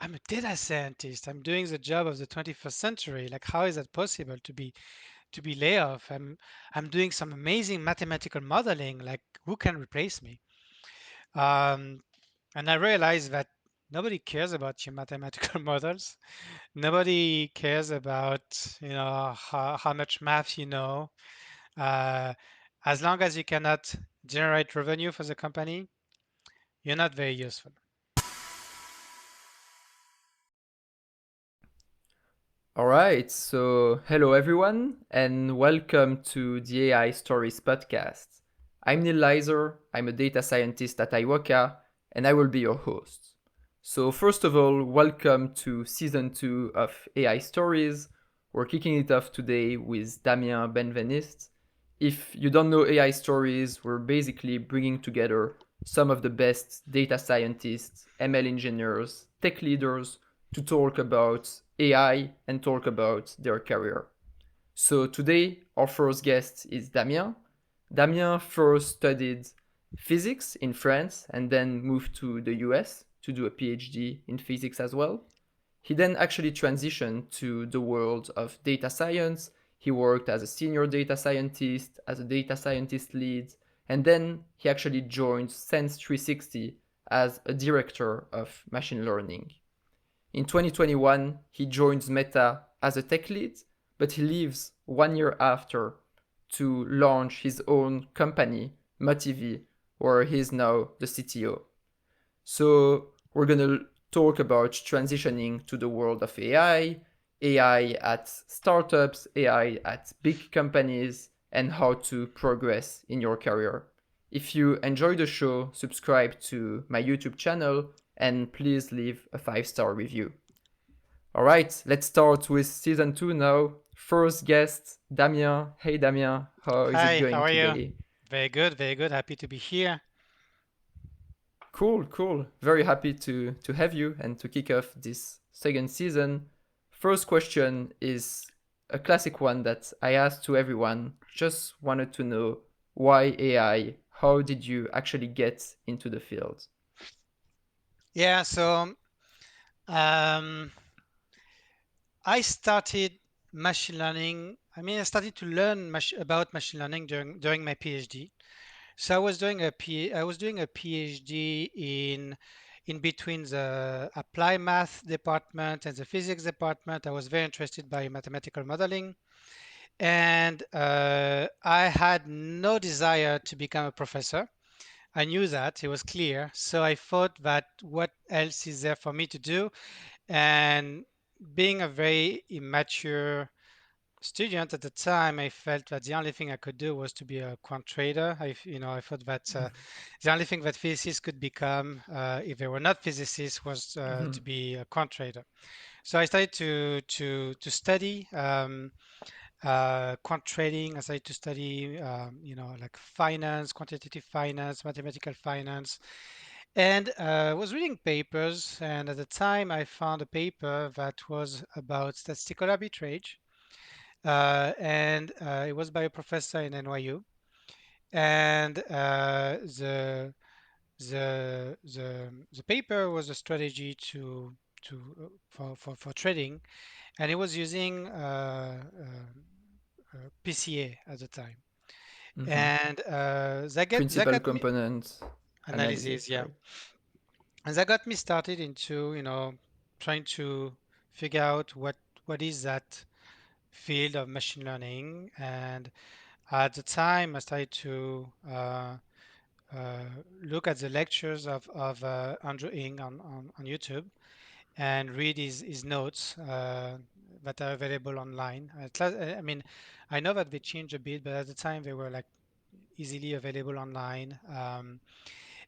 I'm a data scientist. I'm doing the job of the 21st century. Like, how is that possible to be laid off? I'm doing some amazing mathematical modeling. Like, who can replace me? Um, and I realized that nobody cares about your mathematical models. Nobody cares about, how much math you know. Uh, as long as you cannot generate revenue for the company, you're not very useful. All right, so hello everyone, and welcome to the AI Stories podcast. I'm Neil Leiser, I'm a data scientist at Iwaka, and I will be your host. So, first of all, welcome to season 2 of AI Stories. We're kicking it off today with Damien Benveniste. If you don't know AI Stories, we're basically bringing together some of the best data scientists, ML engineers, tech leaders to talk about AI and talk about their career. So today, our first guest is Damien. Damien first studied physics in France and then moved to the US to do a PhD in physics as well. He then actually transitioned to the world of data science. He worked as a senior data scientist, as a data scientist lead, and then he actually joined Sense 360 as a director of machine learning. In 2021, he joins Meta as a tech lead, but he leaves 1 year after to launch his own company, Motivee, where he's now the CTO. So we're going to talk about transitioning to the world of AI at startups, AI at big companies, and how to progress in your career. If you enjoy the show, subscribe to my YouTube channel and please leave a 5-star review. All right, let's start with season 2 now. First guest, Damien. Hey, Damien, how is it Hi, how going are you? today? Very good, very good. Happy to be here. Cool, cool. Very happy to have you and to kick off this second season. First question is a classic one that I ask to everyone. Just wanted to know why AI? How did you actually get into the field? Yeah, so um, I started machine learning. I started to learn about machine learning during my PhD. So I was doing a PhD in between the applied math department and the physics department. I was very interested by mathematical modeling, and I had no desire to become a professor. I knew that, it was clear. So I thought that what else is there for me to do? And being a very immature student at the time, I felt that the only thing I could do was to be a quant trader. I thought that the only thing that physicists could become, if they were not physicists, was to be a quant trader. So I started to study quant trading. I started to study, like finance, quantitative finance, mathematical finance, and was reading papers. And at the time, I found a paper that was about statistical arbitrage, and it was by a professor in NYU. And the paper was a strategy for trading, and it was using PCA at the time. Mhm. And that Principal got me component analysis, analysis, yeah. right? And that got me started into, trying to figure out what is that field of machine learning. And at the time, I started to uh, look at the lectures of Andrew Ng on YouTube and read his notes that are available online. I mean, I know that they changed a bit, but at the time they were like easily available online.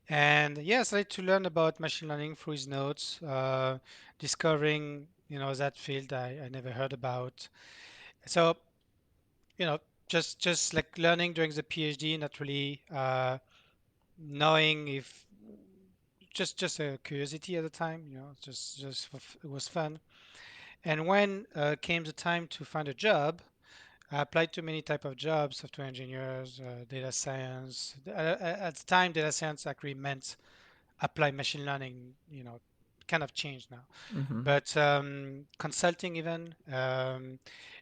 And yes, I started to learn about machine learning through his notes, discovering, that field I never heard about. So, you know, just like learning during the PhD, not really knowing if just a curiosity at the time, it was fun. And when came the time to find a job, I applied to many type of jobs, software engineers, data science. At the time, data science actually meant applied machine learning, kind of changed now. Mm-hmm. But consulting even, and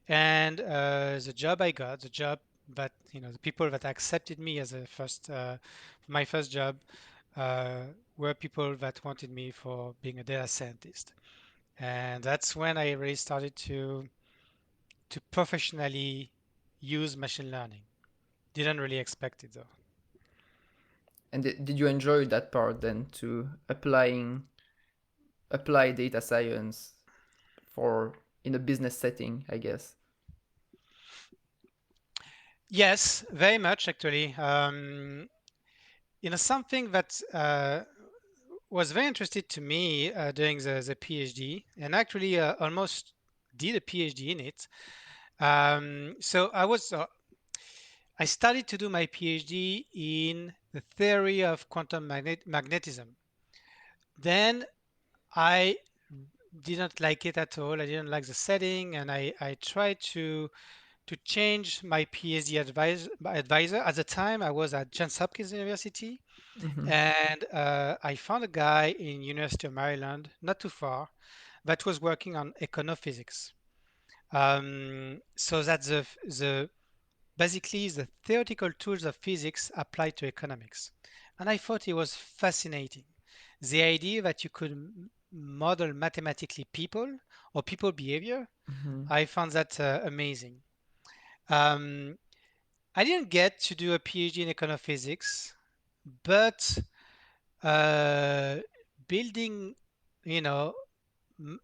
the job I got, the job that the people that accepted me as a my first job uh, were people that wanted me for being a data scientist, and that's when I really started to professionally use machine learning. Didn't really expect it though. And did you enjoy that part then to apply data science for in a business setting, I guess? Yes, very much actually. Something that was very interesting to me during the PhD, and actually almost did a PhD in it. So I started to do my PhD in the theory of quantum magnetism. Then I didn't like it at all. I didn't like the setting, and I tried to change my PhD advisor. At the time, I was at Johns Hopkins University, Mm-hmm. and I found a guy in University of Maryland, not too far, that was working on econophysics. So that's the basically the theoretical tools of physics applied to economics. And I thought it was fascinating. The idea that you could model mathematically people or people behavior, Mm-hmm. I found that amazing. Um, I didn't get to do a PhD in econophysics, but uh, building, you know,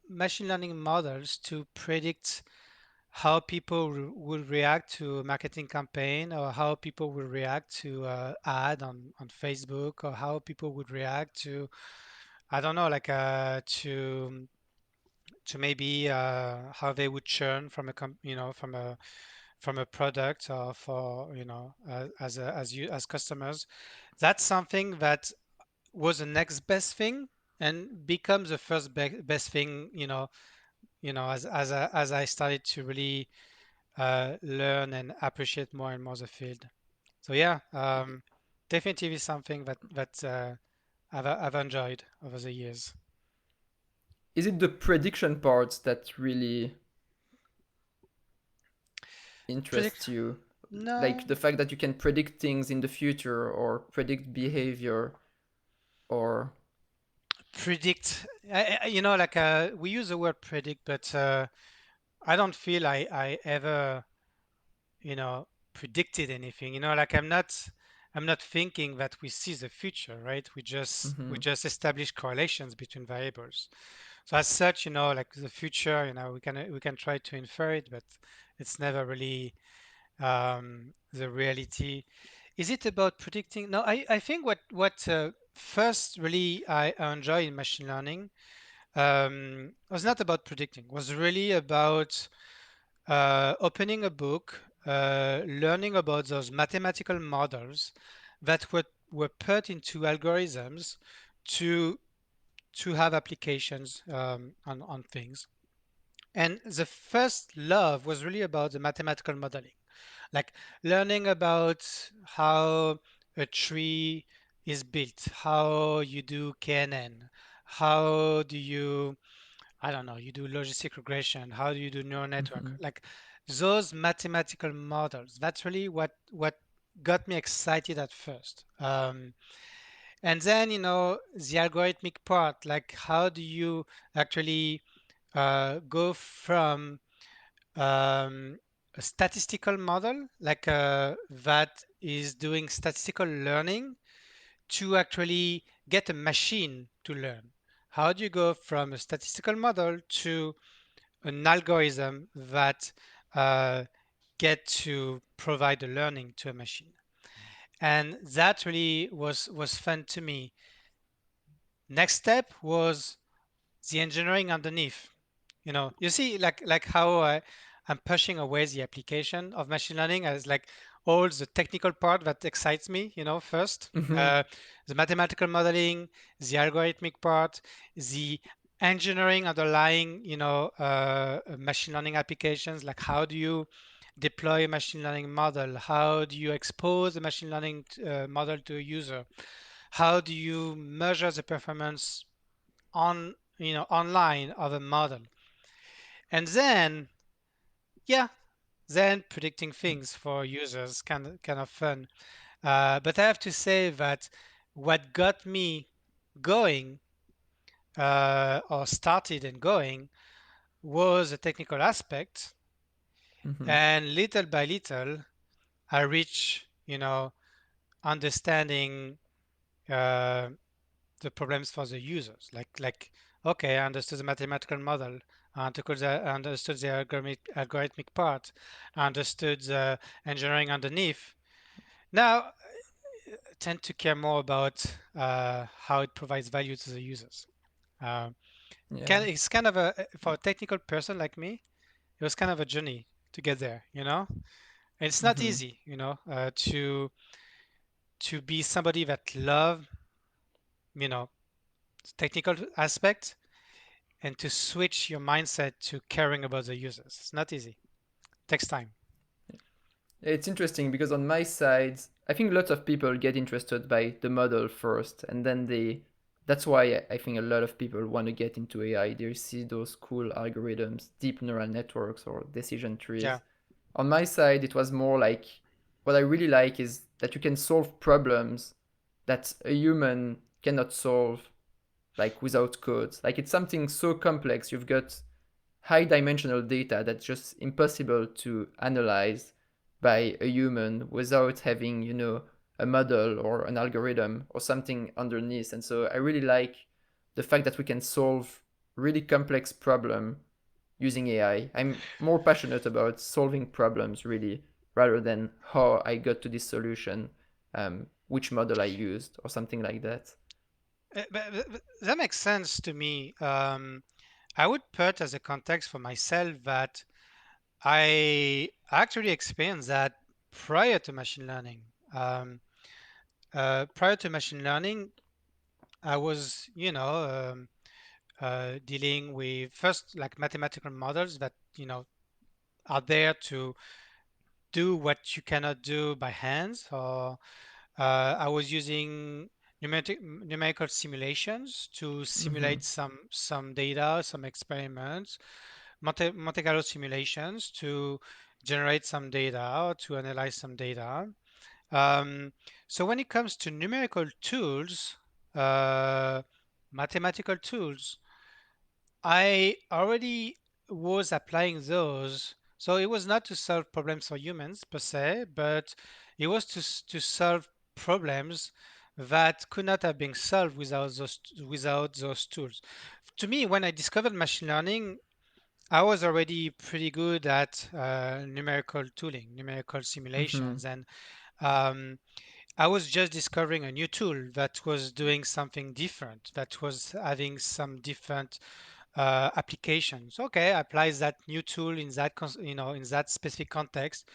machine learning models to predict how people will react to a marketing campaign, or how people will react to ad on Facebook, or how people would react to, I don't know, like to maybe how they would churn from from a product, or for as you as customers. That's something that was the next best thing and becomes the first best thing, as I started to really learn and appreciate more and more the field. So yeah, definitely something that I've enjoyed over the years. Is it the prediction parts that really Predict? interests you? Like No, the fact that you can predict things in the future or predict behavior or predict. Like we use the word predict, but I don't feel I ever predicted anything. Like I'm not thinking that we see the future, right? We mm-hmm. just establish correlations between variables. So as such, like the future, we can try to infer it, but it's never really the reality. Is it about predicting? No, I think what first really I enjoy in machine learning was not about predicting. Was really about opening a book, learning about those mathematical models that were put into algorithms to to have applications on things. And the first love was really about the mathematical modeling, like learning about how a tree is built, how you do KNN, how do you, I don't know, you do logistic regression, how do you do neural network, Mm-hmm. like those mathematical models. That's really what got me excited at first. And then, the algorithmic part, like how do you actually go from um, a statistical model, like that is doing statistical learning, to actually get a machine to learn? How do you go from a statistical model to an algorithm that uh, get to provide the learning to a machine? And that really was fun to me. Next step was the engineering underneath. You see, like how I'm pushing away the application of machine learning as like all the technical part that excites me, first. Mm-hmm. The mathematical modeling, the algorithmic part, the engineering underlying, machine learning applications, like how do you deploy a machine learning model? How do you expose a machine learning model to a user? How do you measure the performance on online of a model, and then yeah, then predicting things for users kind of fun. But I have to say that what got me going or started and going was a technical aspect, Mm-hmm. and little by little I reach understanding uh, the problems for the users. Okay, I understood the mathematical model, I understood the algorithmic part, I understood the engineering underneath. Now, I tend to care more about how it provides value to the users. Uh, Yeah. it's kind of for a technical person like me, it was kind of a journey to get there. And it's not Mm-hmm. easy, to be somebody that love, you know, technical aspect and to switch your mindset to caring about the users. It's not easy. It takes time. It's interesting because on my side, I think lots of people get interested by the model first, and then they. That's why I think a lot of people want to get into AI. They see those cool algorithms, deep neural networks, or decision Yeah. trees. On my side, it was more like what I really like is that you can solve problems that a human cannot solve, like without code. Like it's something so complex. You've got high dimensional data that's just impossible to analyze by a human without having, a model or an algorithm or something underneath. And so I really like the fact that we can solve really complex problem using AI. I'm more passionate about solving problems really rather than how I got to this solution, which model I used or something like that. But that makes sense to me. I would put as a context for myself that I actually experienced that prior to machine learning. Um, Prior to machine learning, I was, dealing with first like mathematical models that, are there to do what you cannot do by hands, or I was using numerical simulations to Mm-hmm. simulate some data, some experiments, Monte Carlo simulations to generate some data or to analyze some data. Um, so when it comes to numerical tools, uh, mathematical tools, I already was applying those. So it was not to solve problems for humans per se, but it was to solve problems that could not have been solved without those tools. To me, when I discovered machine learning, I was already pretty good at numerical tooling, numerical Mm-hmm. simulations, and um, I was just discovering a new tool that was doing something different, that was having some different applications. Okay, applies that new tool in that in that specific context.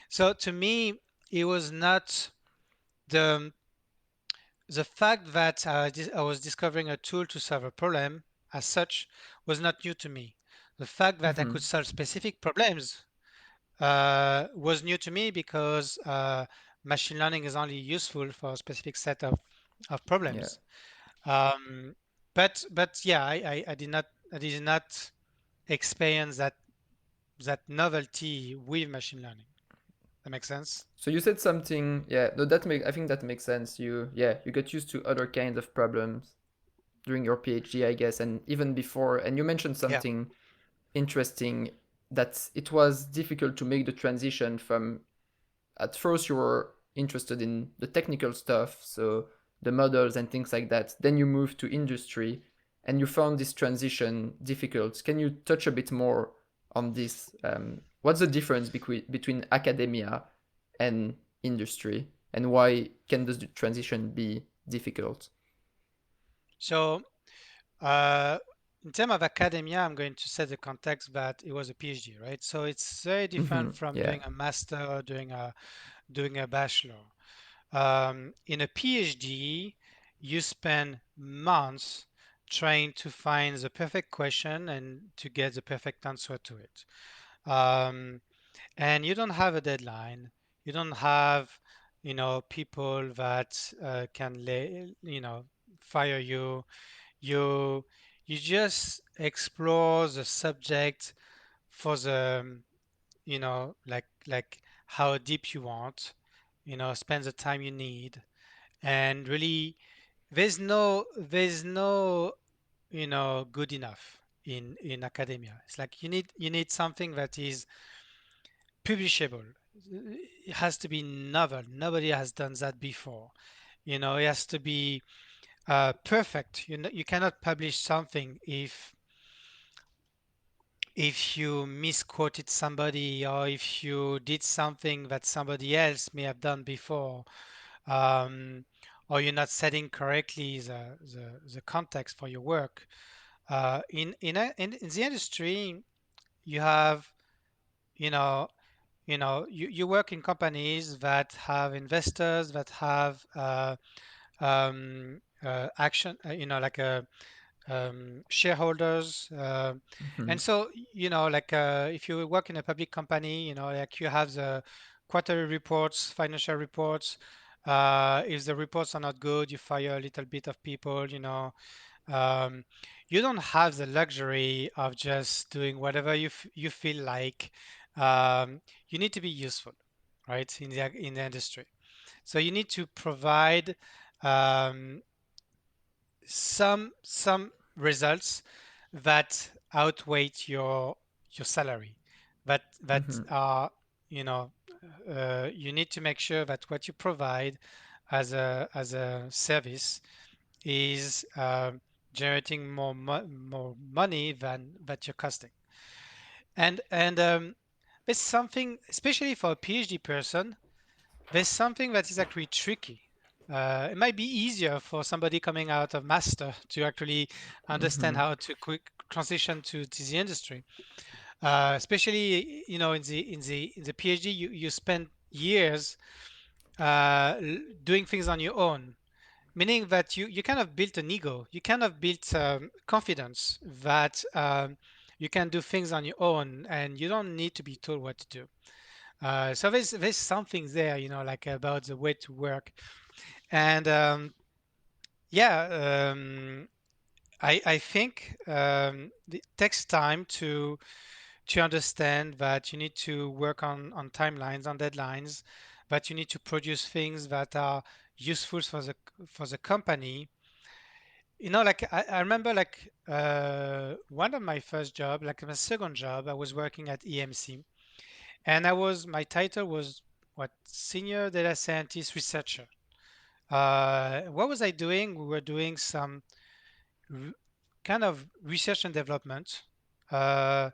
So to me, it was not the the fact that I was discovering a tool to solve a problem as such was not new to me. The fact that I Mm-hmm. could solve specific problems was new to me because machine learning is only useful for a specific set of Yeah. problems. Um, but yeah, I did not experience that novelty with machine learning. That makes sense? So you said something, yeah, no, I think that makes sense. You got used to other kinds of problems during your PhD, I guess, and even before. And you mentioned Yeah. something interesting that it was difficult to make the transition from at first you were interested in the technical stuff, so the models and things like that. Then you moved to industry and you found this transition difficult. Can you touch a bit more on this? What's the difference between academia and industry, and why can the transition be difficult? So uh, in terms of academia, I'm going to set the context that it was a PhD, right? So it's very Mm-hmm. different from Yeah. doing a master or doing a bachelor. In a PhD, you spend months trying to find the perfect question and to get the perfect answer to it. Um, and you don't have a deadline. You don't have, people that can fire you. You You just explore the subject for like how deep you want, spend the time you need, and really, there's no good enough in academia. It's like you need something that is publishable. It has to be novel. Nobody has done that before. It has to be perfect. You cannot publish something if you misquoted somebody or if you did something that somebody else may have done before, um, or you're not setting correctly the context for your work. In the industry, you have, you know, you work in companies that have investors that have action, like a shareholders. Mm-hmm. And so, like if you work in a public company, like you have the quarterly reports, financial reports. If the reports are not good, you fire a little bit of people. Um, you don't have the luxury of just doing whatever you feel like. You need to be useful, right, in the industry. So you need to provide um, some results that outweigh your salary. That Mm-hmm. are you know you need to make sure that what you provide as a service is generating more money than that you're costing. And there's something, especially for a PhD person, there's something that is actually tricky. It might be easier for somebody coming out of master to actually understand Mm-hmm. how to quick transition to the industry. Especially, in the PhD, you spend years doing things on your own, meaning that you kind of built an ego. You kind of built confidence that you can do things on your own and you don't need to be told what to do. So there's something there, like about the way to work. And yeah, I think it takes time to understand that you need to work on timelines, on deadlines, that you need to produce things that are useful for the company. Like I remember, like one of my first job, like my second job, I was working at EMC, and my title was what, senior data scientist researcher. What was I doing? We were doing some r- kind of research and development, uh,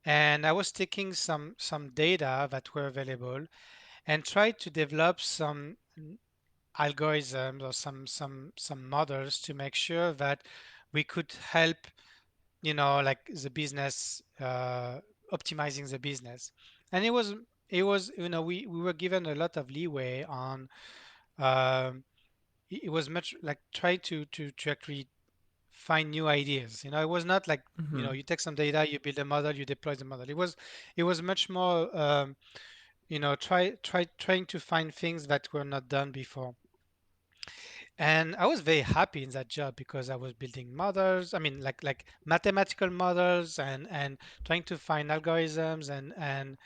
and I was taking some data that were available and tried to develop some algorithms or some models to make sure that we could help, like the business, optimizing the business. And it was we were given a lot of leeway on. um, it was much like try to actually find new ideas. It was not like, Mm-hmm. you take some data, you build a model, you deploy the model. It was much more, trying to find things that were not done before. And I was very happy in that job because I was building models. I mean, like mathematical models, and trying to find algorithms, and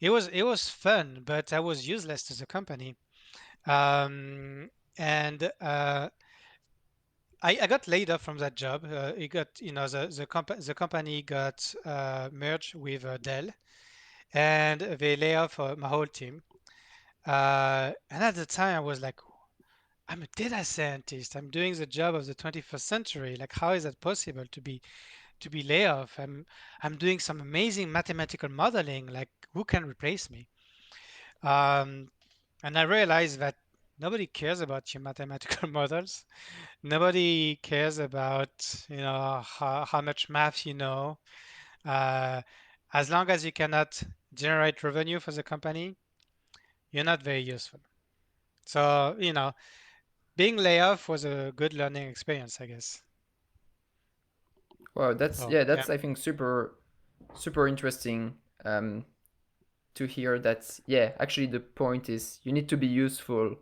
it was fun, but I was useless to the company. And I got laid off from that job. It got, the company got merged with Dell, and they lay off my whole team. And at the time, I was like, I'm a data scientist. I'm doing the job of the 21st century. Like, how is that possible to be laid off? I'm doing some amazing mathematical modeling. Like, who can replace me? Um, and I realized that nobody cares about your mathematical models. Nobody cares about, how much math you know. Uh, as long as you cannot generate revenue for the company, you're not very useful. So, being laid off was a good learning experience, I guess. Wow, So, yeah. that's I think super interesting um, to hear that. Yeah, actually, the point is you need to be useful,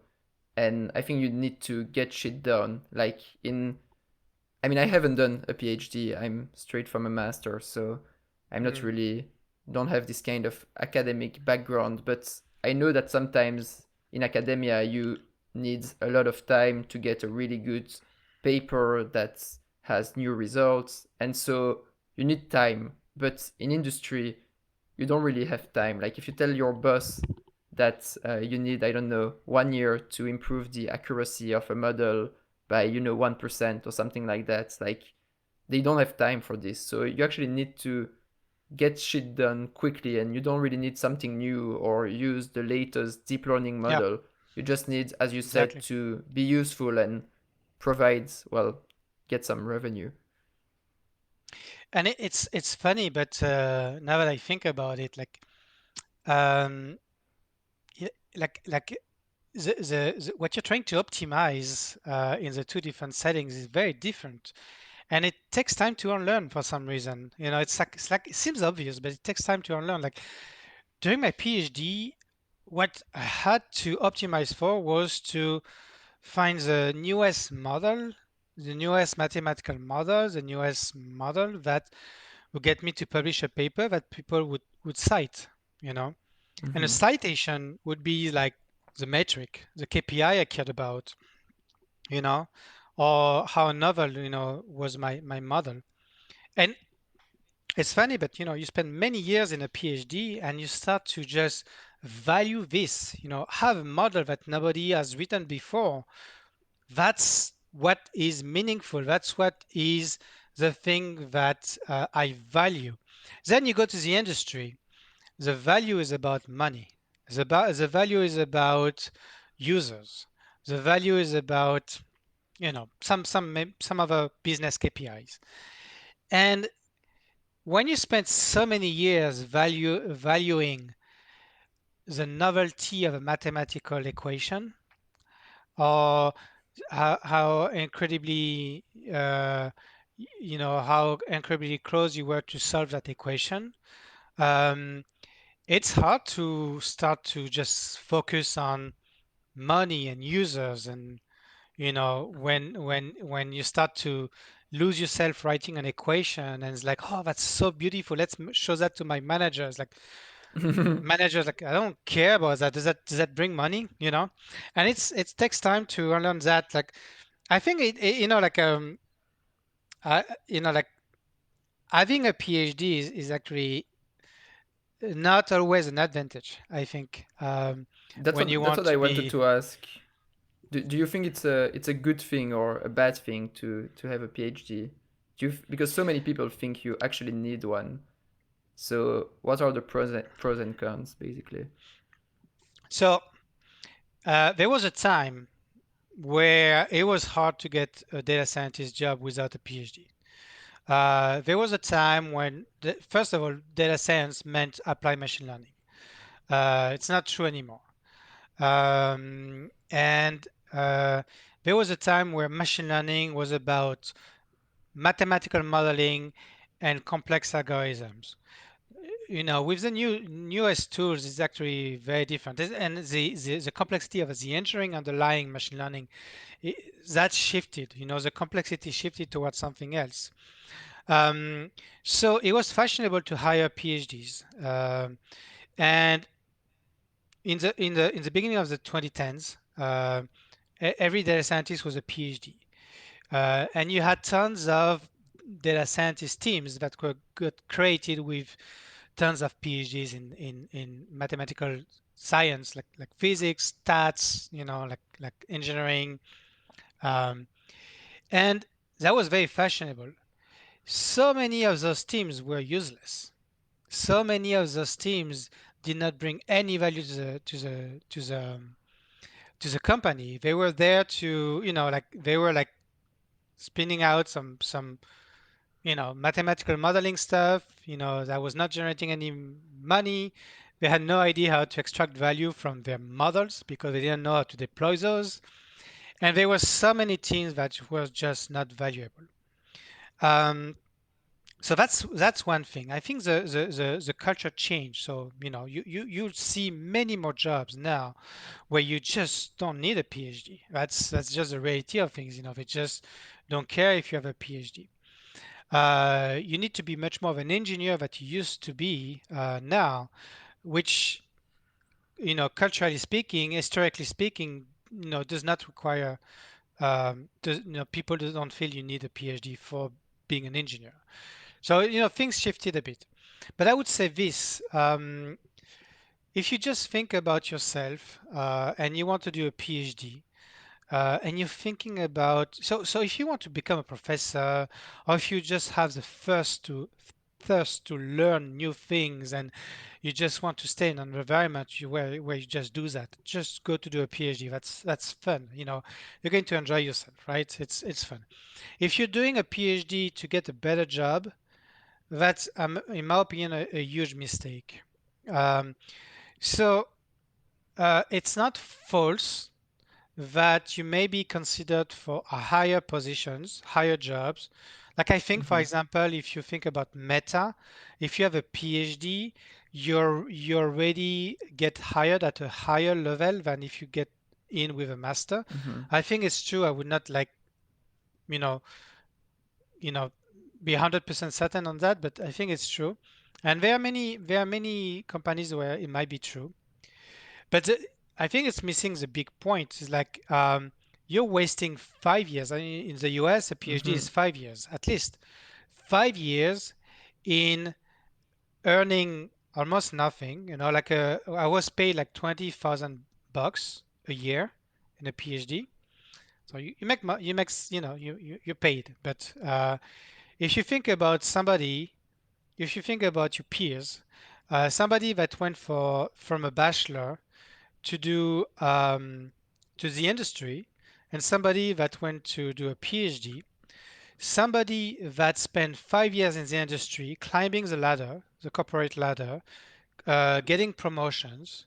and I think you need to get shit done. Like in I mean, I haven't done a PhD. I'm straight from a master, so I'm not Mm. really don't have this kind of academic background. But I know that sometimes in academia you need a lot of time to get a really good paper that has new results, and so you need time. But in industry, you don't really have time. Like if you tell your boss that you need, I don't know, 1 year to improve the accuracy of a model by 1% or something like that, like they don't have time for this. So you actually need to get shit done quickly, and you don't really need something new or use the latest deep learning Yeah, model. You just need, as you said, exactly. to be useful and provide, well, get some revenue. And it's funny, but now that I think about it, um, like what you're trying to optimize in the two different settings is very different, and it takes time to unlearn for some reason. It seems obvious, but it takes time to unlearn. Like during my PhD, what I had to optimize for was to find the newest model, the newest mathematical model, the newest model that would get me to publish a paper that people would cite, you know. And a Mm-hmm. citation would be like the metric, the KPI I cared about, you know, or how a novel, was my model. And it's funny, but you spend many years in a PhD and you start to just value this, have a model that nobody has written before. That's what is meaningful. That's what is the thing that I value. Then you go to the industry. The value is about money. The value is about users. The value is about some other business KPIs. And when you spend so many years valuing the novelty of a mathematical equation, or how incredibly how incredibly close you were to solve that equation, um, it's hard to start to just focus on money and users. And when you start to lose yourself writing an equation, and it's like, oh, that's so beautiful, let's show that to my managers. Like managers, like, I don't care about that. Does that bring money, and it takes time to unlearn that. Like I think uh, like having a PhD is actually not always an advantage, I think, that's when you what that's want what I to wanted be. to ask. Do you think it's a good thing or a bad thing to have a PhD? Because so many people think you actually need one. So what are the pros and cons basically? So there was a time where it was hard to get a data scientist job without a PhD. There was a time when, first of all, data science meant applied machine learning. It's not true anymore. And there was a time where machine learning was about mathematical modeling and complex algorithms. With the newest tools, it's actually very different. And the complexity of the engineering underlying machine learning, i- that shifted. The complexity shifted towards something else. Um, so it was fashionable to hire PhDs. And in the beginning of the 2010s, every data scientist was a PhD. And you had tons of data scientist teams that got created with tons of PhDs in mathematical science, like physics, stats, like engineering, um, and that was very fashionable. So many of those teams were useless. So many of those teams did not bring any value to the company. They were there to, like they were like spinning out some mathematical modeling stuff, that was not generating any money. They had no idea how to extract value from their models because they didn't know how to deploy those. And there were so many teams that were just not valuable. Um, so that's one thing. I think the culture changed. So you'll see many more jobs now where you just don't need a PhD. That's just the reality of things. They just don't care if you have a PhD. You need to be much more of an engineer that you used to be now, which, culturally speaking, historically speaking, does not require, people don't feel you need a PhD for being an engineer. So, things shifted a bit. But I would say this, if you just think about yourself and you want to do a PhD, and you're thinking about, so if you want to become a professor, or if you just have the thirst to learn new things, and you just want to stay in an environment where you just do that, just go to do a PhD. That's fun. You're going to enjoy yourself, right? It's fun. If you're doing a PhD to get a better job, that's, in my opinion, a huge mistake. Um, so it's not false that you may be considered for a higher positions, higher jobs. Like I think, for Mm-hmm. example, if you think about Meta, if you have a PhD, you already get hired at a higher level than if you get in with a master. Mm-hmm. I think it's true. I would not like, you know, you know, be 100% certain on that, but I think it's true. And there are many companies where it might be true. But I think it's missing the big point. Is like, you're wasting 5 years. I mean, in the US, a PhD Mm-hmm. is 5 years, at least 5 years in earning almost nothing. Like, I was paid like $20,000 a year in a PhD. So you make you make you're paid. But if you think about somebody, if you think about your peers, somebody that went for from a bachelor to do to the industry, and somebody that went to do a PhD, somebody that spent 5 years in the industry climbing the ladder, the corporate ladder, getting promotions,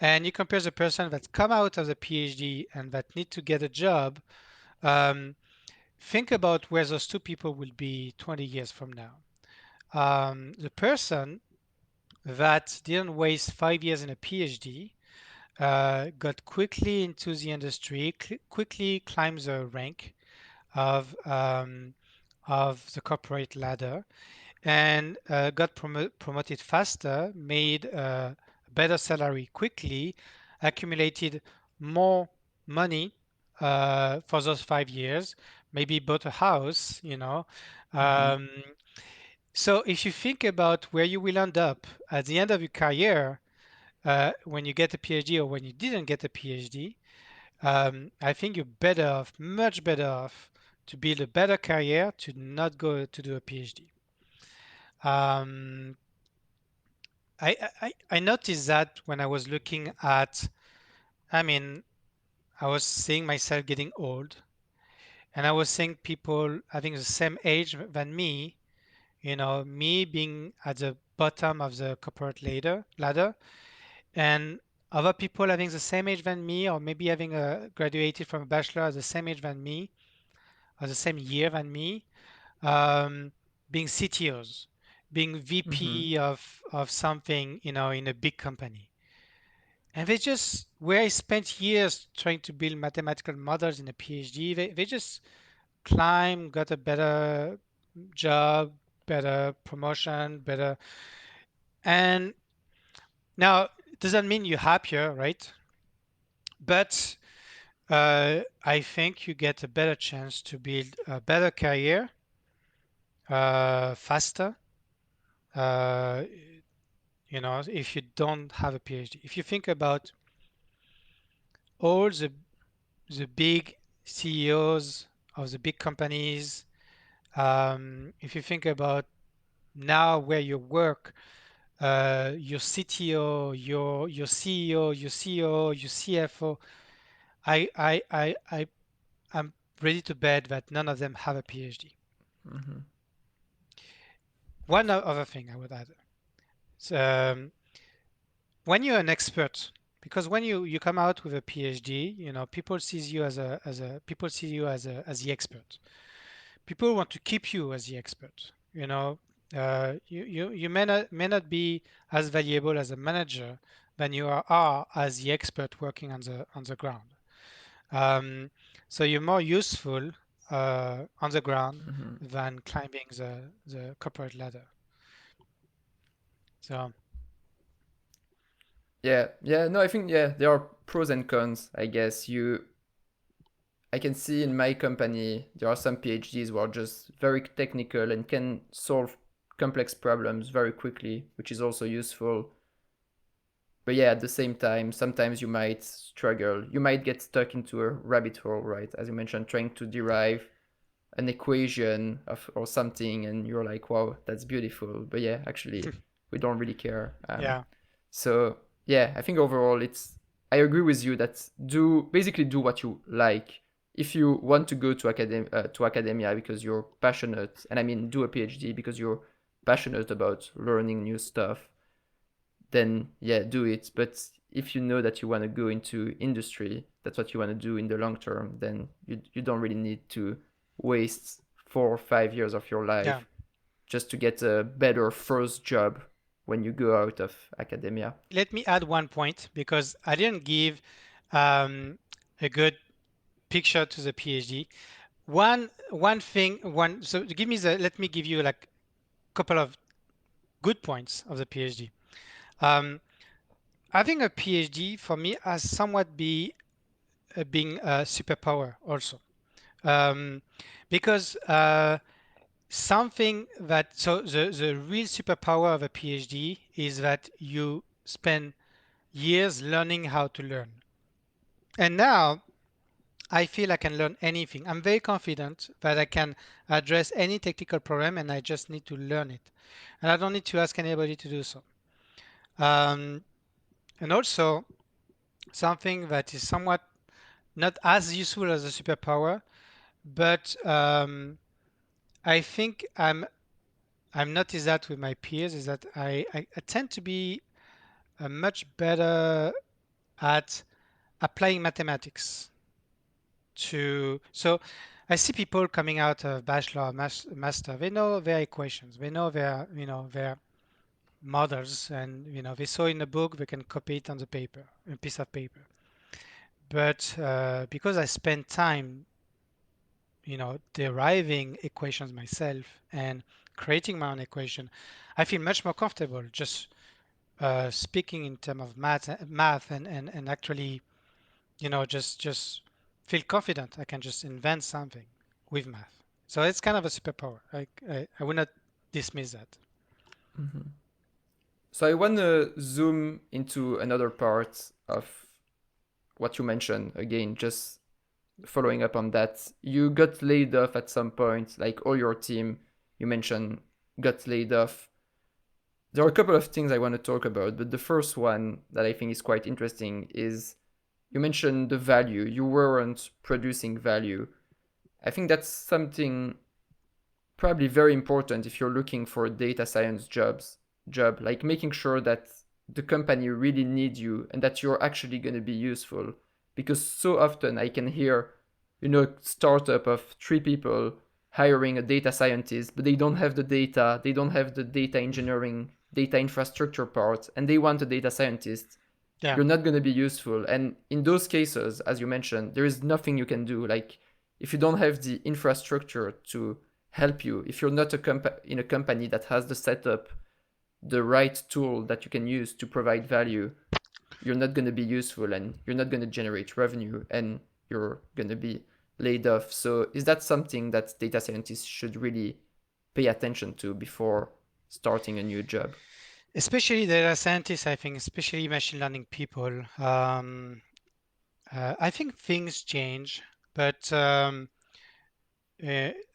and you compare the person that come out of the PhD and that need to get a job, um, think about where those two people will be 20 years from now. The person that didn't waste 5 years in a PhD got quickly into the industry, quickly climbed the rank of um, of the corporate ladder, and got promoted faster, made a better salary quickly, accumulated more money for those 5 years, maybe bought a house. Mm-hmm. Um, so if you think about where you will end up at the end of your career, when you get a PhD or when you didn't get a PhD, I think you're better off, much better off, to build a better career to not go to do a PhD. Um, I noticed that when I was looking at, I mean, I was seeing myself getting old, and I was seeing people having the same age than me, me being at the bottom of the corporate ladder, and other people having the same age than me, or maybe having graduated from a bachelor at the same age than me, or the same year than me, um, being CTOs, being Mm-hmm. VP of something, in a big company. And they just, where I spent years trying to build mathematical models in a PhD, they just climb, got a better job, better promotion, better. And now, it doesn't mean you're happier, right? But I think you get a better chance to build a better career faster. Uh, if you don't have a PhD. If you think about all the big CEOs of the big companies, if you think about now where you work, your CTO, your CEO, your COO, your CFO, I'm ready to bet that none of them have a PhD. Mm-hmm. One other thing I would add. So, when you're an expert, because when you come out with a PhD, people sees you as a people see you as the expert. People want to keep you as the expert. You may not be as valuable as a manager than you are as the expert working on the ground. Um, so you're more useful on the ground Hmm. than climbing the corporate ladder. So Yeah, yeah, no, I think yeah, there are pros and cons, I guess. I can see in my company there are some PhDs who are just very technical and can solve complex problems very quickly, which is also useful. But yeah, at the same time, sometimes you might struggle. You might get stuck into a rabbit hole, right? As you mentioned, trying to derive an equation of or something, and you're like, wow, that's beautiful. But yeah, actually, we don't really care. yeah, So yeah, I think overall, it's I agree with you that do basically do what you like. If you want to go to academia because you're passionate, and I mean do a PhD because you're passionate about learning new stuff, then yeah, do it. But if you know that you want to go into industry, that's what you want to do in the long term, then you don't really need to waste 4 or 5 years of your yeah. life just to get a better first job when you go out of academia. Let me add one point because I didn't give um, a good picture to the PhD. One thing, one so give me the let me give you like a couple of good points of the PhD. Um, Having a PhD for me has somewhat be being a superpower also, um, because something that so the real superpower of a PhD is that you spend years learning how to learn, and now I feel I can learn anything. I'm very confident that I can address any technical problem and I just need to learn it. And I don't need to ask anybody to do so. Um, and also, something that is somewhat not as useful as a superpower, but I think I'm noticed that with my peers is that I tend to be much better at applying mathematics to so I see people coming out of bachelor master, they know their equations, they know their models, and they saw in a book, they can copy it on the paper, a piece of paper. But because I spend time deriving equations myself and creating my own equation, I feel much more comfortable just speaking in terms of math and actually just feel confident I can just invent something with math. So it's kind of a superpower. I would not dismiss that. Mhm. So I want to zoom into another part of what you mentioned again, just following up on that. You got laid off at some point, like all your team you mentioned got laid off. There are a couple of things I want to talk about, but the first one that I think is quite interesting is you mentioned the value. You weren't producing value. I think that's something probably very important if you're looking for a data science job, like making sure that the company really need you and that you're actually going to be useful, because so often I can hear startup of 3 people hiring a data scientist, but they don't have the data, they don't have the data engineering, data infrastructure part, and they want a data scientist. Yeah, You're not going to be useful. And in those cases, as you mentioned, there is nothing you can do. Like, if you don't have the infrastructure to help you, if you're not in a company that has the setup, the right tool that you can use to provide value, you're not going to be useful and you're not going to generate revenue and you're going to be laid off. So is that something that data scientists should really pay attention to before starting a new job? especially data scientists. I think, especially machine learning people. I think things change, but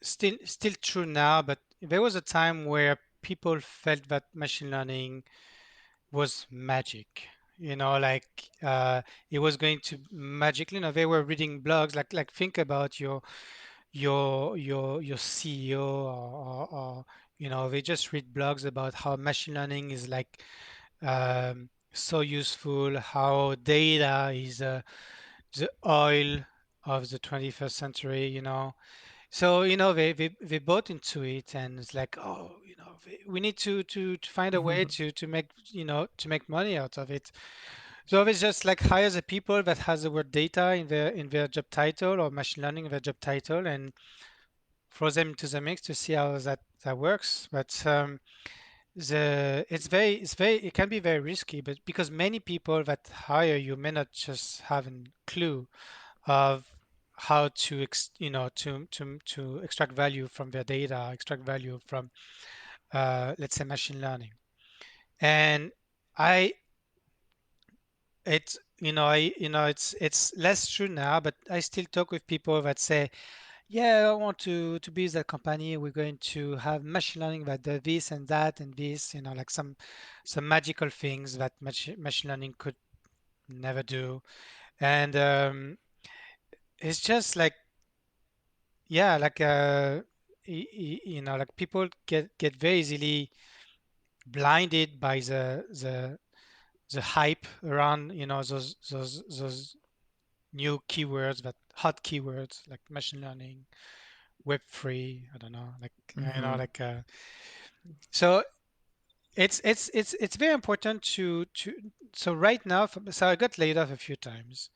still true now. But there was a time where people felt that machine learning was magic. Like it was going to magically. They were reading blogs. Like think about your CEO or they just read blogs about how machine learning is like so useful, how data is the oil of the 21st century. So they bought into it, and it's like, oh, we need to find a way to make to make money out of it. So it's just like hire the people that has the word data in their job title or machine learning in their job title and throw them into the mix to see how that works. But the it's very it can be very risky, but because many people that hire you may not just have a clue of how to to extract value from their data, extract value from let's say machine learning. And I it's it's less true now, but I still talk with people that say, yeah, I want to be that company. We're going to have machine learning that does this and that and this, like some magical things that machine learning could never do. And it's just like, yeah, like like people get very easily blinded by the hype around, those new keywords, that hot keywords like machine learning, Web3, I don't know, like Mm-hmm. so it's very important to so right now so I got laid off a few times.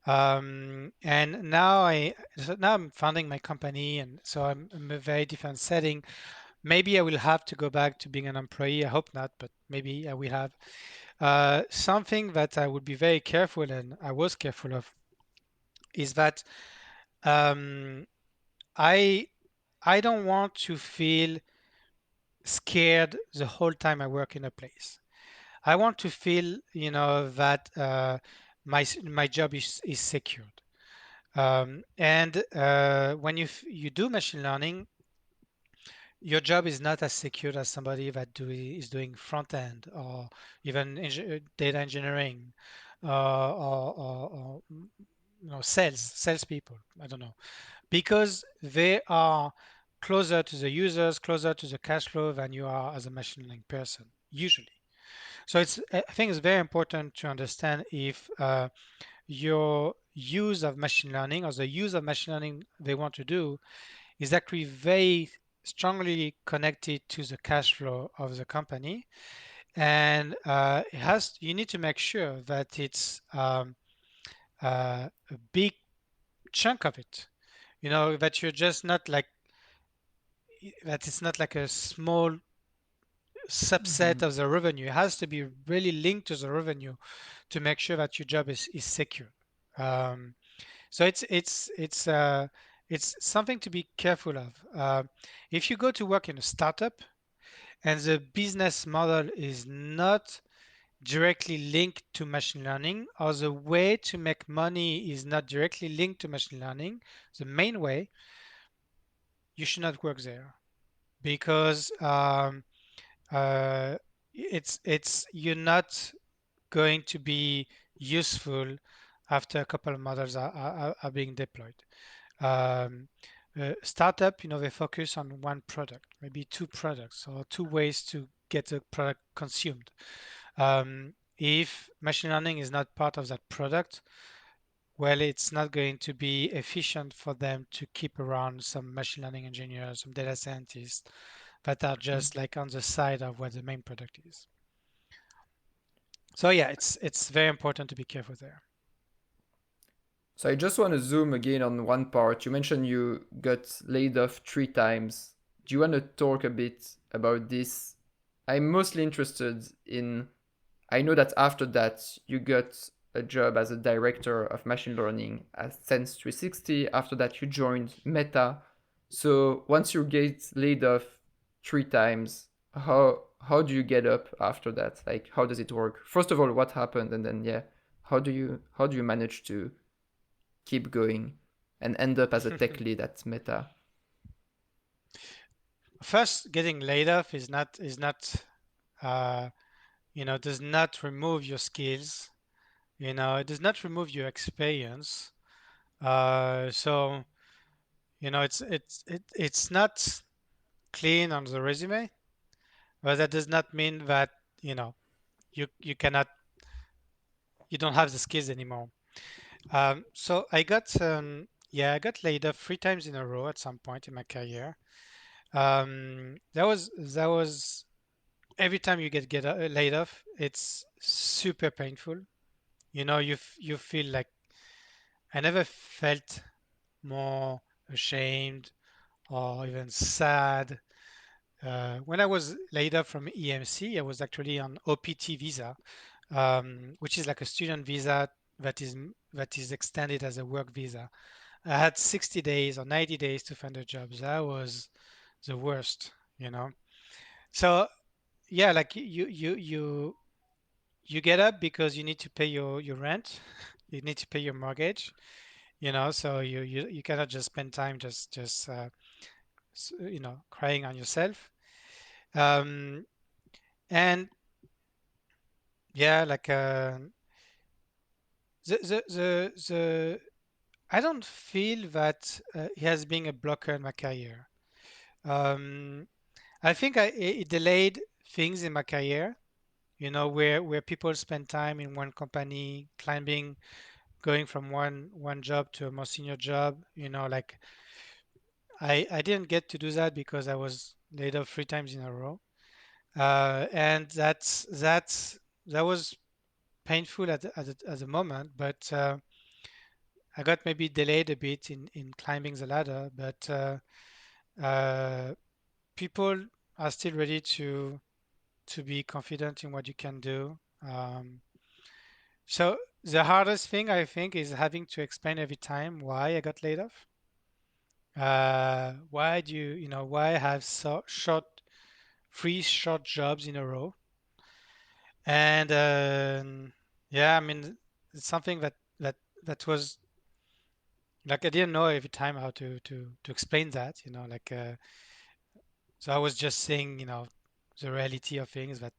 And now I'm founding my company, and so I'm a very different setting. Maybe I will have to go back to being an employee. I hope not, but maybe I will have. Something that I would be very careful, and I was careful of, is that um, I I don't want to feel scared the whole time I work in a place. I want to feel, that my job is secured. And when you do machine learning, your job is not as secure as somebody that is doing front end or even data engineering or salespeople. I don't know, because they are closer to the users, closer to the cash flow than you are as a machine learning person usually. So I think it's very important to understand if your use of machine learning or the use of machine learning they want to do is actually very strongly connected to the cash flow of the company, and you need to make sure that it's a big chunk of it. That you're just not like that it's not like a small Mm-hmm. subset of the revenue. It has to be really linked to the revenue to make sure that your job is secure. Um, so it's something to be careful of. If you go to work in a startup and the business model is not directly linked to machine learning, or the way to make money is not directly linked to machine learning, the main way, you should not work there, because it's you're not going to be useful after a couple of models are being deployed. Um, Startup, they focus on one product, maybe two products, or two ways to get the product consumed. If machine learning is not part of that product, well, it's not going to be efficient for them to keep around some machine learning engineers, some data scientists that are just like on the side of what the main product is. So yeah, it's very important to be careful there. So I just want to zoom again on one part. You mentioned you got laid off 3 times. Do you want to talk a bit about this? I'm mostly interested in. I know that after that you got a job as a director of machine learning at Sense 360. After that you joined Meta. So once you get laid off 3 times, how do you get up after that? Like how does it work? First of all, what happened, and then yeah, how do you manage to keep going and end up as a tech lead at Meta? First, getting laid off is not uh, does not remove your skills. It does not remove your experience. So it's not clean on the resume, but that does not mean that you know you cannot you don't have the skills anymore. So I got laid off 3 times in a row at some point in my career. That was every time you get laid off, it's super painful. You feel like I never felt more ashamed or even sad. When I was laid off from EMC, I was actually on OPT visa, which is like a student visa that is extended as a work visa. I had 60 days or 90 days to find a job. That was the worst, you know. So yeah, like you get up because you need to pay your rent, you need to pay your mortgage, so you cannot just spend time crying on yourself. Um, and yeah, like the I don't feel that it has been a blocker in my career. Um, I think it delayed things in my career, where people spend time in one company, climbing, going from one job to a more senior job. Like I didn't get to do that because I was laid off 3 times in a row, and that was painful at the moment, but I got maybe delayed a bit in climbing the ladder. But uh, people are still ready to be confident in what you can do. So the hardest thing I think is having to explain every time why I got laid off. Why why I have three short jobs in a row? And yeah, I mean, it's something that was like I didn't know every time how to explain that. So I was just saying, the reality of things that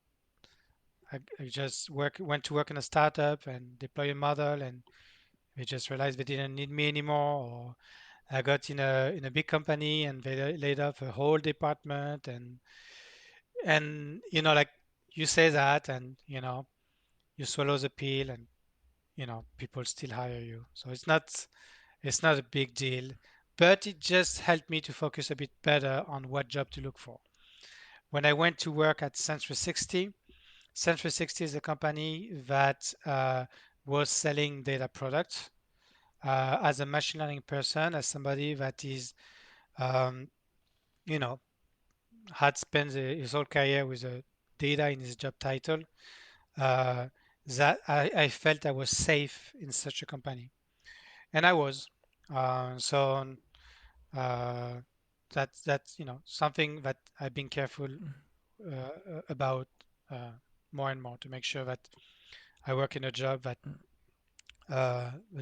I just went to work in a startup and deploy a model, and we just realized they didn't need me anymore. Or I got in a big company and they laid off a whole department, and like you say that, and you swallow the pill, and people still hire you. So it's not a big deal, but it just helped me to focus a bit better on what job to look for. When I went to work at Century 60, Century 60 is a company that was selling data products. As a machine learning person, as somebody that is, um, you know, had spent his whole career with data in his job title, uh, that I felt I was safe in such a company, and I was. So uh, that's something that I've been careful about uh, more and more to make sure that I work in a job that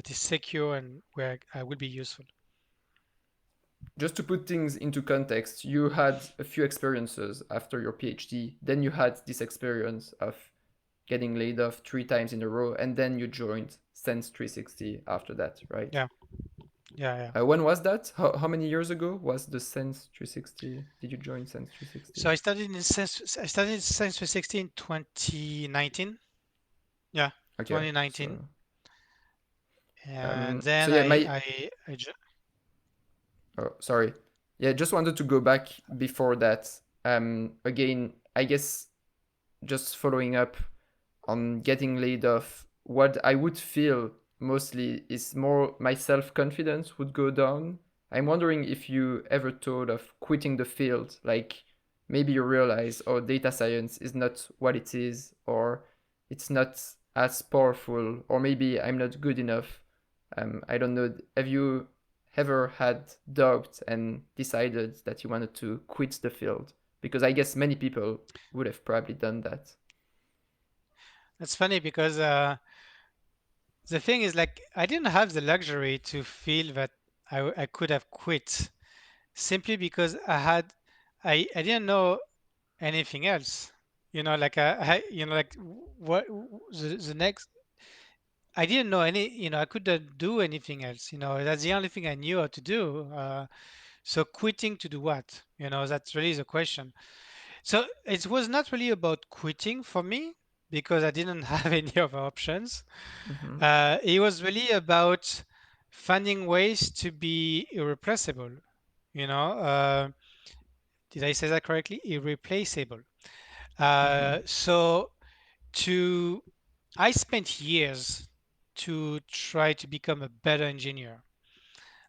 is secure and where I will be useful. Just to put things into context, you had a few experiences after your PhD, then you had this experience of getting laid off 3 times in a row, and then you joined Sense 360 after that, right? Yeah, yeah, yeah. When was that? How many years ago was the Sense 360? Did you join Sense So 360? I started in Science 360 in 2019. Yeah, Okay, 2019, so and so then yeah, oh, sorry. Yeah, just wanted to go back before that. Again, I guess just following up on getting laid off, what I would feel mostly is more my self confidence would go down. I'm wondering if you ever thought of quitting the field, like maybe you realize, oh, data science is not what it is, or it's not as powerful, or maybe I'm not good enough. I don't know. Have you ever had doubt and decided that you wanted to quit the field? Because I guess many people would have probably done that. It's funny because the thing is, like, I didn't have the luxury to feel that I could have quit simply because I didn't know anything else. Like like what the next. I didn't know I couldn't do anything else. That's the only thing I knew how to do. So quitting to do what? That's really the question. So it was not really about quitting for me because I didn't have any other options. Mm-hmm. It was really about finding ways to be irreplaceable. You know, uh, did I say that correctly? Irreplaceable. Mm-hmm. So to I spent years. to try to become a better engineer.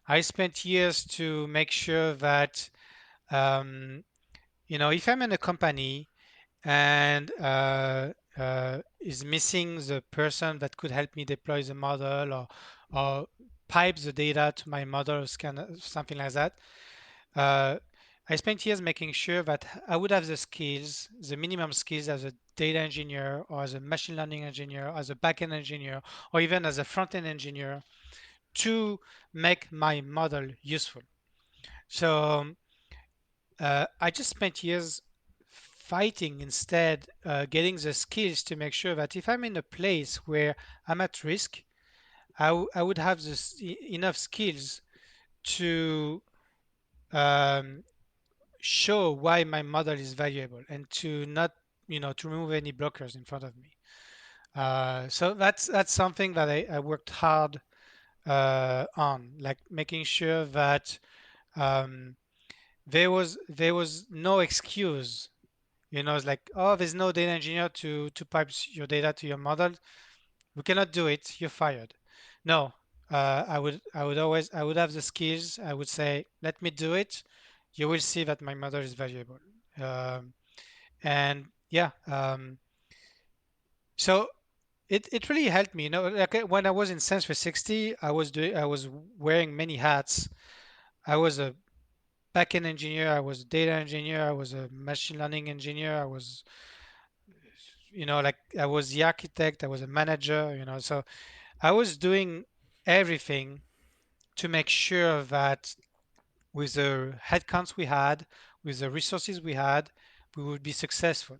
I spent years to make sure that um, if I'm in a company and is missing the person that could help me deploy the model or pipe the data to my model or something like that. Uh, I spent years making sure that I would have the skills, the minimum skills as a data engineer or as a machine learning engineer, as a backend engineer, or even as a front-end engineer to make my model useful. So I just spent years fighting instead, getting the skills to make sure that if I'm in a place where I'm at risk, I would have enough skills to um, show why my model is valuable and to not, to remove any blockers in front of me. So that's something that I worked hard on, like making sure that um, there was no excuse. It's like, oh, there's no data engineer to pipe your data to your model. We cannot do it. You're fired. No, I would have the skills. I would say, let me do it. You will see that my model is valuable. Um, and yeah, so it really helped me. Like when I was in Sense 360, I was wearing many hats. I was a backend engineer. I was a data engineer. I was a machine learning engineer. I was like I was the architect, I was a manager, so I was doing everything to make sure that with the headcounts we had, with the resources we had, we would be successful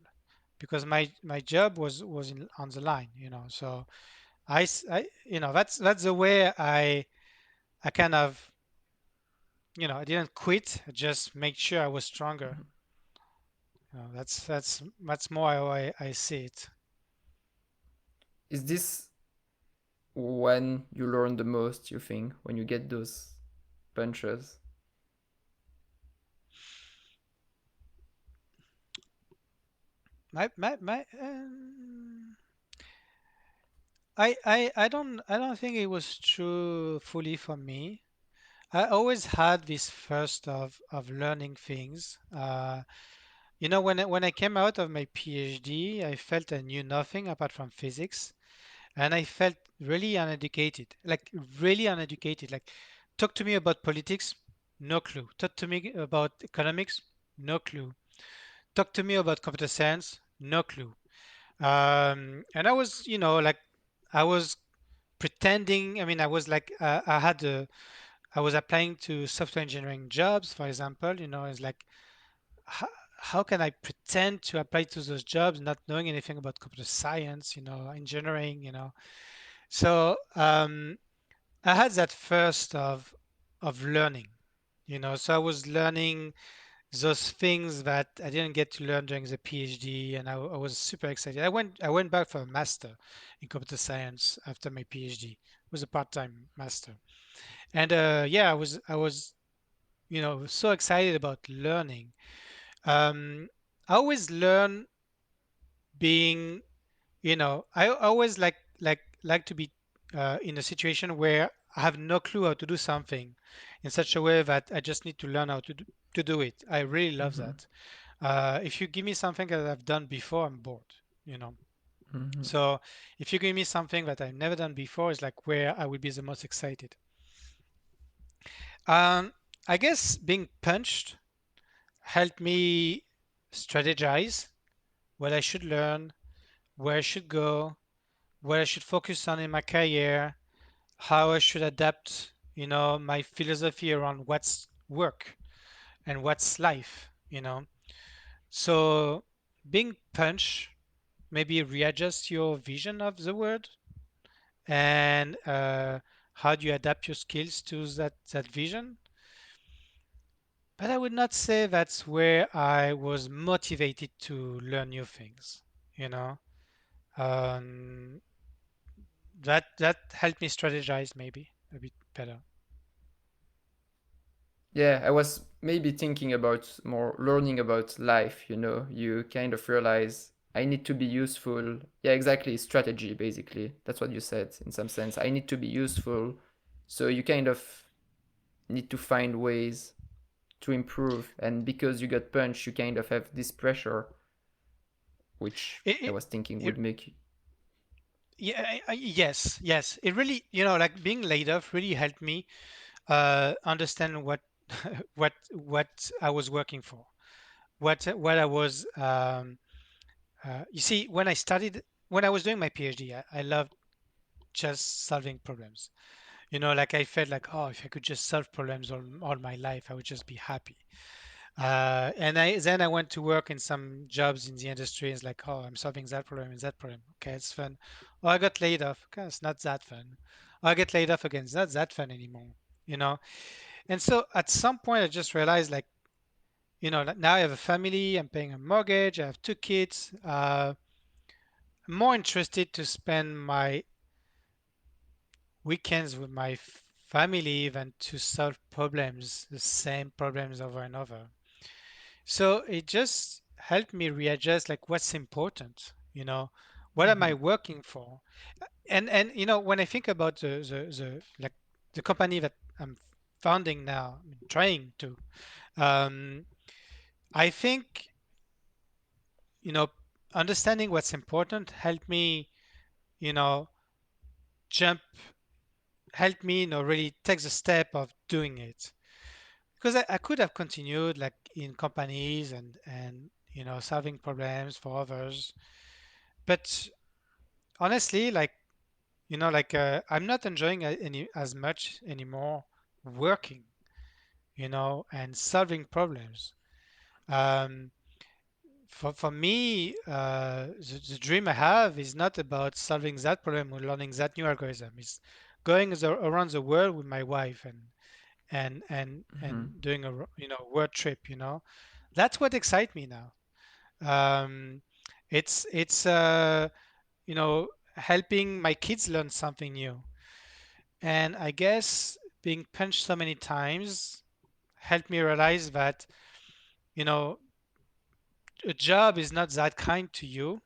because my job was on the line, So that's the way I kind of, I didn't quit. I just made sure I was stronger. Mhm. That's more how I see it. Is this when you learn the most, you think, when you get those punches? My I don't think it was true fully for me. I always had this first of learning things. When I came out of my PhD, I felt I knew nothing apart from physics, and I felt really uneducated. Like, talk to me about politics, no clue. Talk to me about economics, no clue. Talk to me about computer science, no clue. And I was, like I was pretending. I mean, I was like, I was applying to software engineering jobs, for example. It's like, how, how can I pretend to apply to those jobs not knowing anything about computer science, engineering, So I had that first of learning, So I was learning those things that I didn't get to learn during the PhD, and I was super excited. I went back for a master in computer science after my PhD. It was a part-time master, and yeah, I was so excited about learning. I always learn being, I always like to be in a situation where I have no clue how to do something in such a way that I just need to learn how to do it. I really love Mm-hmm. that. If you give me something that I've done before, I'm bored, you know. Mm-hmm. So if you give me something that I've never done before, it's like where I would be the most excited. Um, I guess being punched helped me strategize what I should learn, where I should go, what I should focus on in my career, how I should adapt, my philosophy around what's work and what's life. So being punched maybe readjust your vision of the word and how do you adapt your skills to that vision. But I would not say that's where I was motivated to learn new things. You know, um, that helped me strategize maybe a bit better. Yeah, I was maybe thinking about more learning about life, you kind of realize. I need to be useful. Yeah, exactly. Strategy, basically. That's what you said in some sense. I need to be useful. So you kind of need to find ways to improve. And because you got punched, you kind of have this pressure, which It, I it, was thinking it would make you. yeah, yes, yes. It really, like being laid off really helped me understand what what I was working for, what I was. You see, when I was doing my PhD, I loved just solving problems. Like I felt like, oh, if I could just solve problems all my life, I would just be happy. And I went to work in some jobs in the industry. It's like, oh, I'm solving that problem and that problem. Okay, it's fun. Oh, I got laid off. Okay, it's not that fun. Oh, I get laid off again. It's not that fun anymore. You know. And so at some point, I just realized, like, like, now I have a family. I'm paying a mortgage. I have two kids. I'm more interested to spend my weekends with my family than to solve problems, the same problems over and over. So it just helped me readjust, like, what's important, what am I Mhm. working for? And when I think about the like the company that I'm founding now, I mean, trying to, um, I think, you know, understanding what's important helped me, you know, jump, helped me, really take the step of doing it. Because I could have continued like in companies and solving problems for others, but honestly, like, I'm not enjoying any as much anymore working, and solving problems. um, for me, the dream I have is not about solving that problem or learning that new algorithm. It's going around the world with my wife and Mhm. doing a world trip. That's what excites me now. um, it's helping my kids learn something new. And I guess being punched so many times helped me realize that, a job is not that kind to you,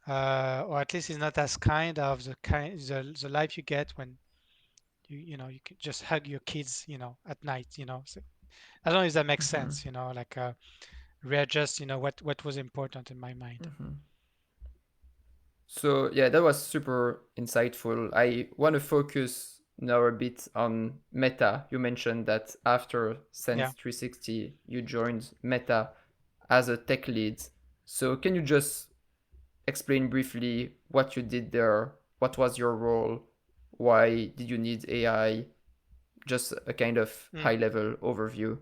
or at least it's not as kind of the life you get when you can just hug your kids, at night. So I don't know if that makes Mhm. sense. Like, readjust, what was important in my mind. Mhm. So yeah, that was super insightful. I want to focus now a bit on Meta. You mentioned that after Yeah. Sense 360, you joined Meta as a tech lead. So can you just explain briefly what you did there? What was your role? Why did you need AI? Just a kind of Mm. high level overview.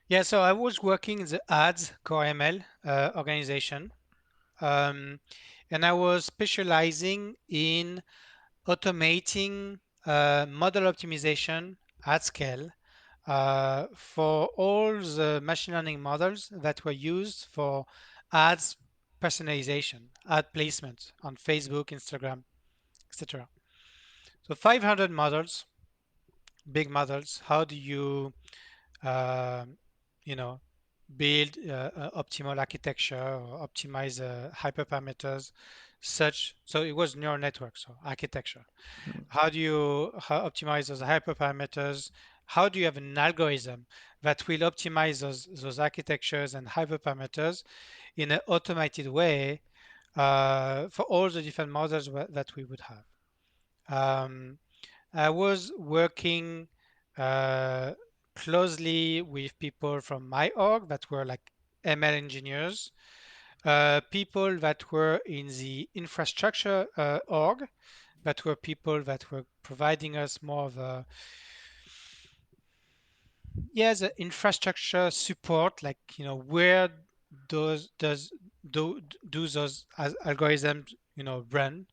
Yeah, so I was working in the ads core ML organization, um, and I was specializing in automating model optimization at scale for all the machine learning models that were used for ads personalization, ad placement on Facebook, Instagram, etc. So 500 models, big models. How do you, um, you know, build optimal architecture or optimize hyperparameters such? So it was neural network, so architecture. Mhm. How do you optimize those hyperparameters? How do you have an algorithm that will optimize those architectures and hyperparameters in an automated way for all the different models that we would have? Um, I was working uh, closely with people from my org that were like ML engineers, people that were in the infrastructure org, that were people that were providing us more of a, yeah, the infrastructure support, like, where does do those algorithms, run,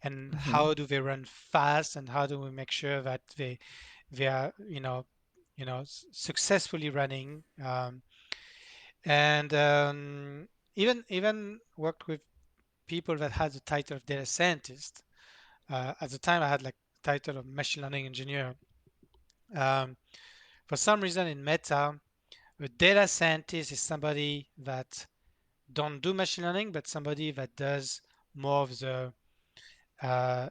and Mhm. how do they run fast, and how do we make sure that they are, successfully running, and even worked with people that had the title of data scientist. At the time, I had like title of machine learning engineer. Um, for some reason in Meta, a data scientist is somebody that don't do machine learning, but somebody that does more of the uh,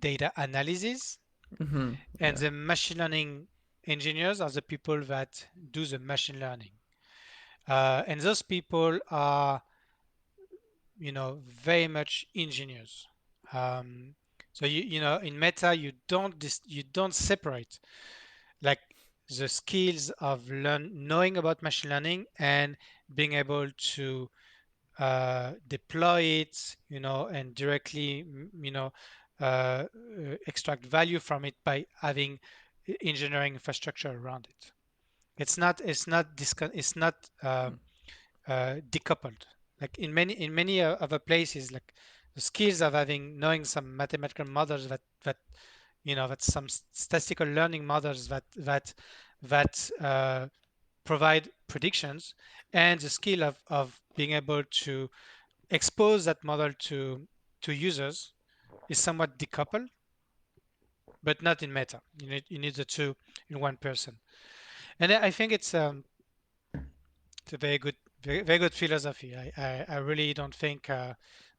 data analysis. Mm-hmm. And Yeah. the machine learning engineers are the people that do the machine learning. And those people are, very much engineers. Um, so in Meta, you don't separate like the skills of knowing about machine learning and being able to deploy it, and directly, extract value from it by having engineering infrastructure around it. It's not decoupled. Like in many other places, like the skills of knowing some mathematical models that some statistical learning models that provide predictions, and the skill of being able to expose that model to users is somewhat decoupled, but not in Meta. You need the two in one person, and I think it's a very good philosophy. I really don't think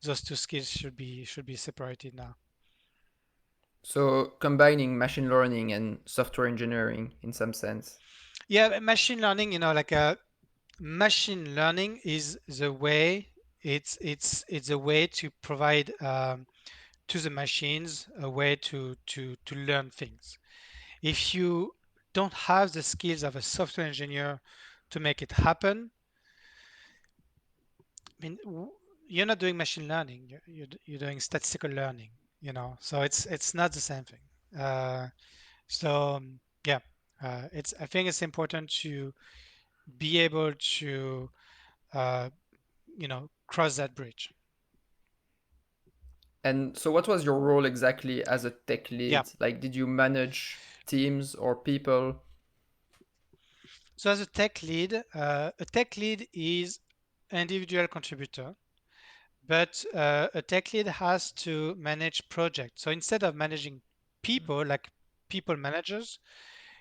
those two skills should be separated now. So combining machine learning and software engineering in some sense. Yeah, machine learning, machine learning is the way it's a way to provide to the machines a way to learn things. If you don't have the skills of a software engineer to make it happen, I mean, you're not doing machine learning. You're doing statistical learning. So it's not the same thing. Yeah, it's I think it's important to be able to cross that bridge. And so, what was your role exactly as a tech Yeah. lead? Like, did you manage teams or people? So as a tech lead is individual contributor, but a tech lead has to manage projects. So instead of managing people like people managers,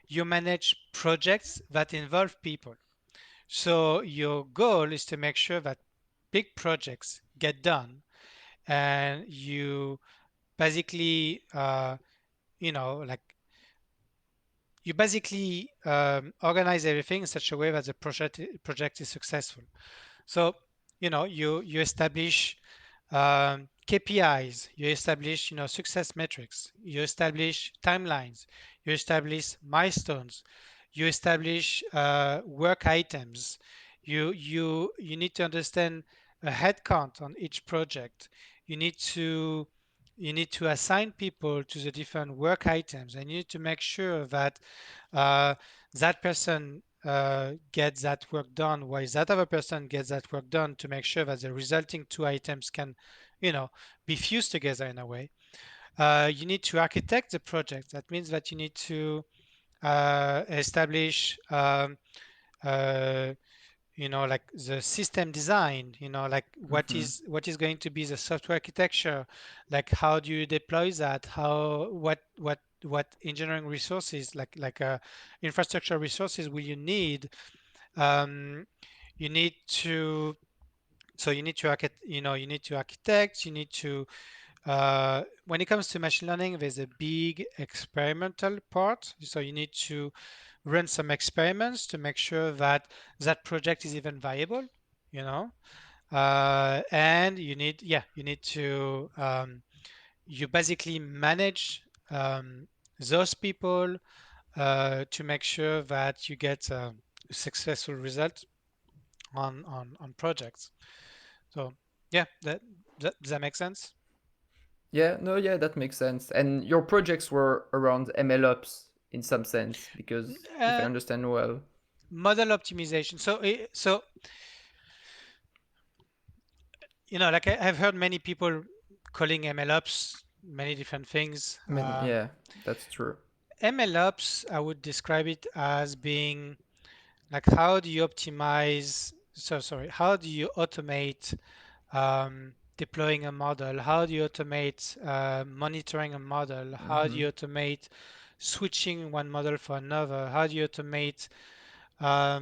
you manage projects that involve people. So your goal is to make sure that big projects get done, and you basically, like you basically organize everything in such a way that the project is successful. So, you establish KPIs, you establish, success metrics, you establish timelines, you establish milestones, you establish work items. You need to understand a headcount on each project. You need to you need to assign people to the different work items, and you need to make sure that uh, that person gets that work done, while that other person gets that work done, to make sure that the resulting two items can, be fused together in a way. You need to architect the project. That means that you need to establish, uh, like the system design, like Mm-hmm. what is going to be the software architecture, like how do you deploy that, how what engineering resources, like infrastructure resources will you need. um, you need to you need to you need to architect, you need to when it comes to machine learning, there's a big experimental part, so you need to run some experiments to make sure that that project is even viable, you know. And you need to you basically manage those people to make sure that you get a successful result on projects. So yeah, does that make sense? Yeah, no, yeah, that makes sense. And your projects were around MLOps in some sense, because if I uh, understand well, Model optimization. So like I've heard many people calling MLOps many different things. I mean, yeah, that's true. MLOps, I would describe it as being like, how do you optimize? So sorry, how do you automate deploying a model? How do you automate monitoring a model? How do Mm-hmm. you automate switching one model for another? How do you automate yeah,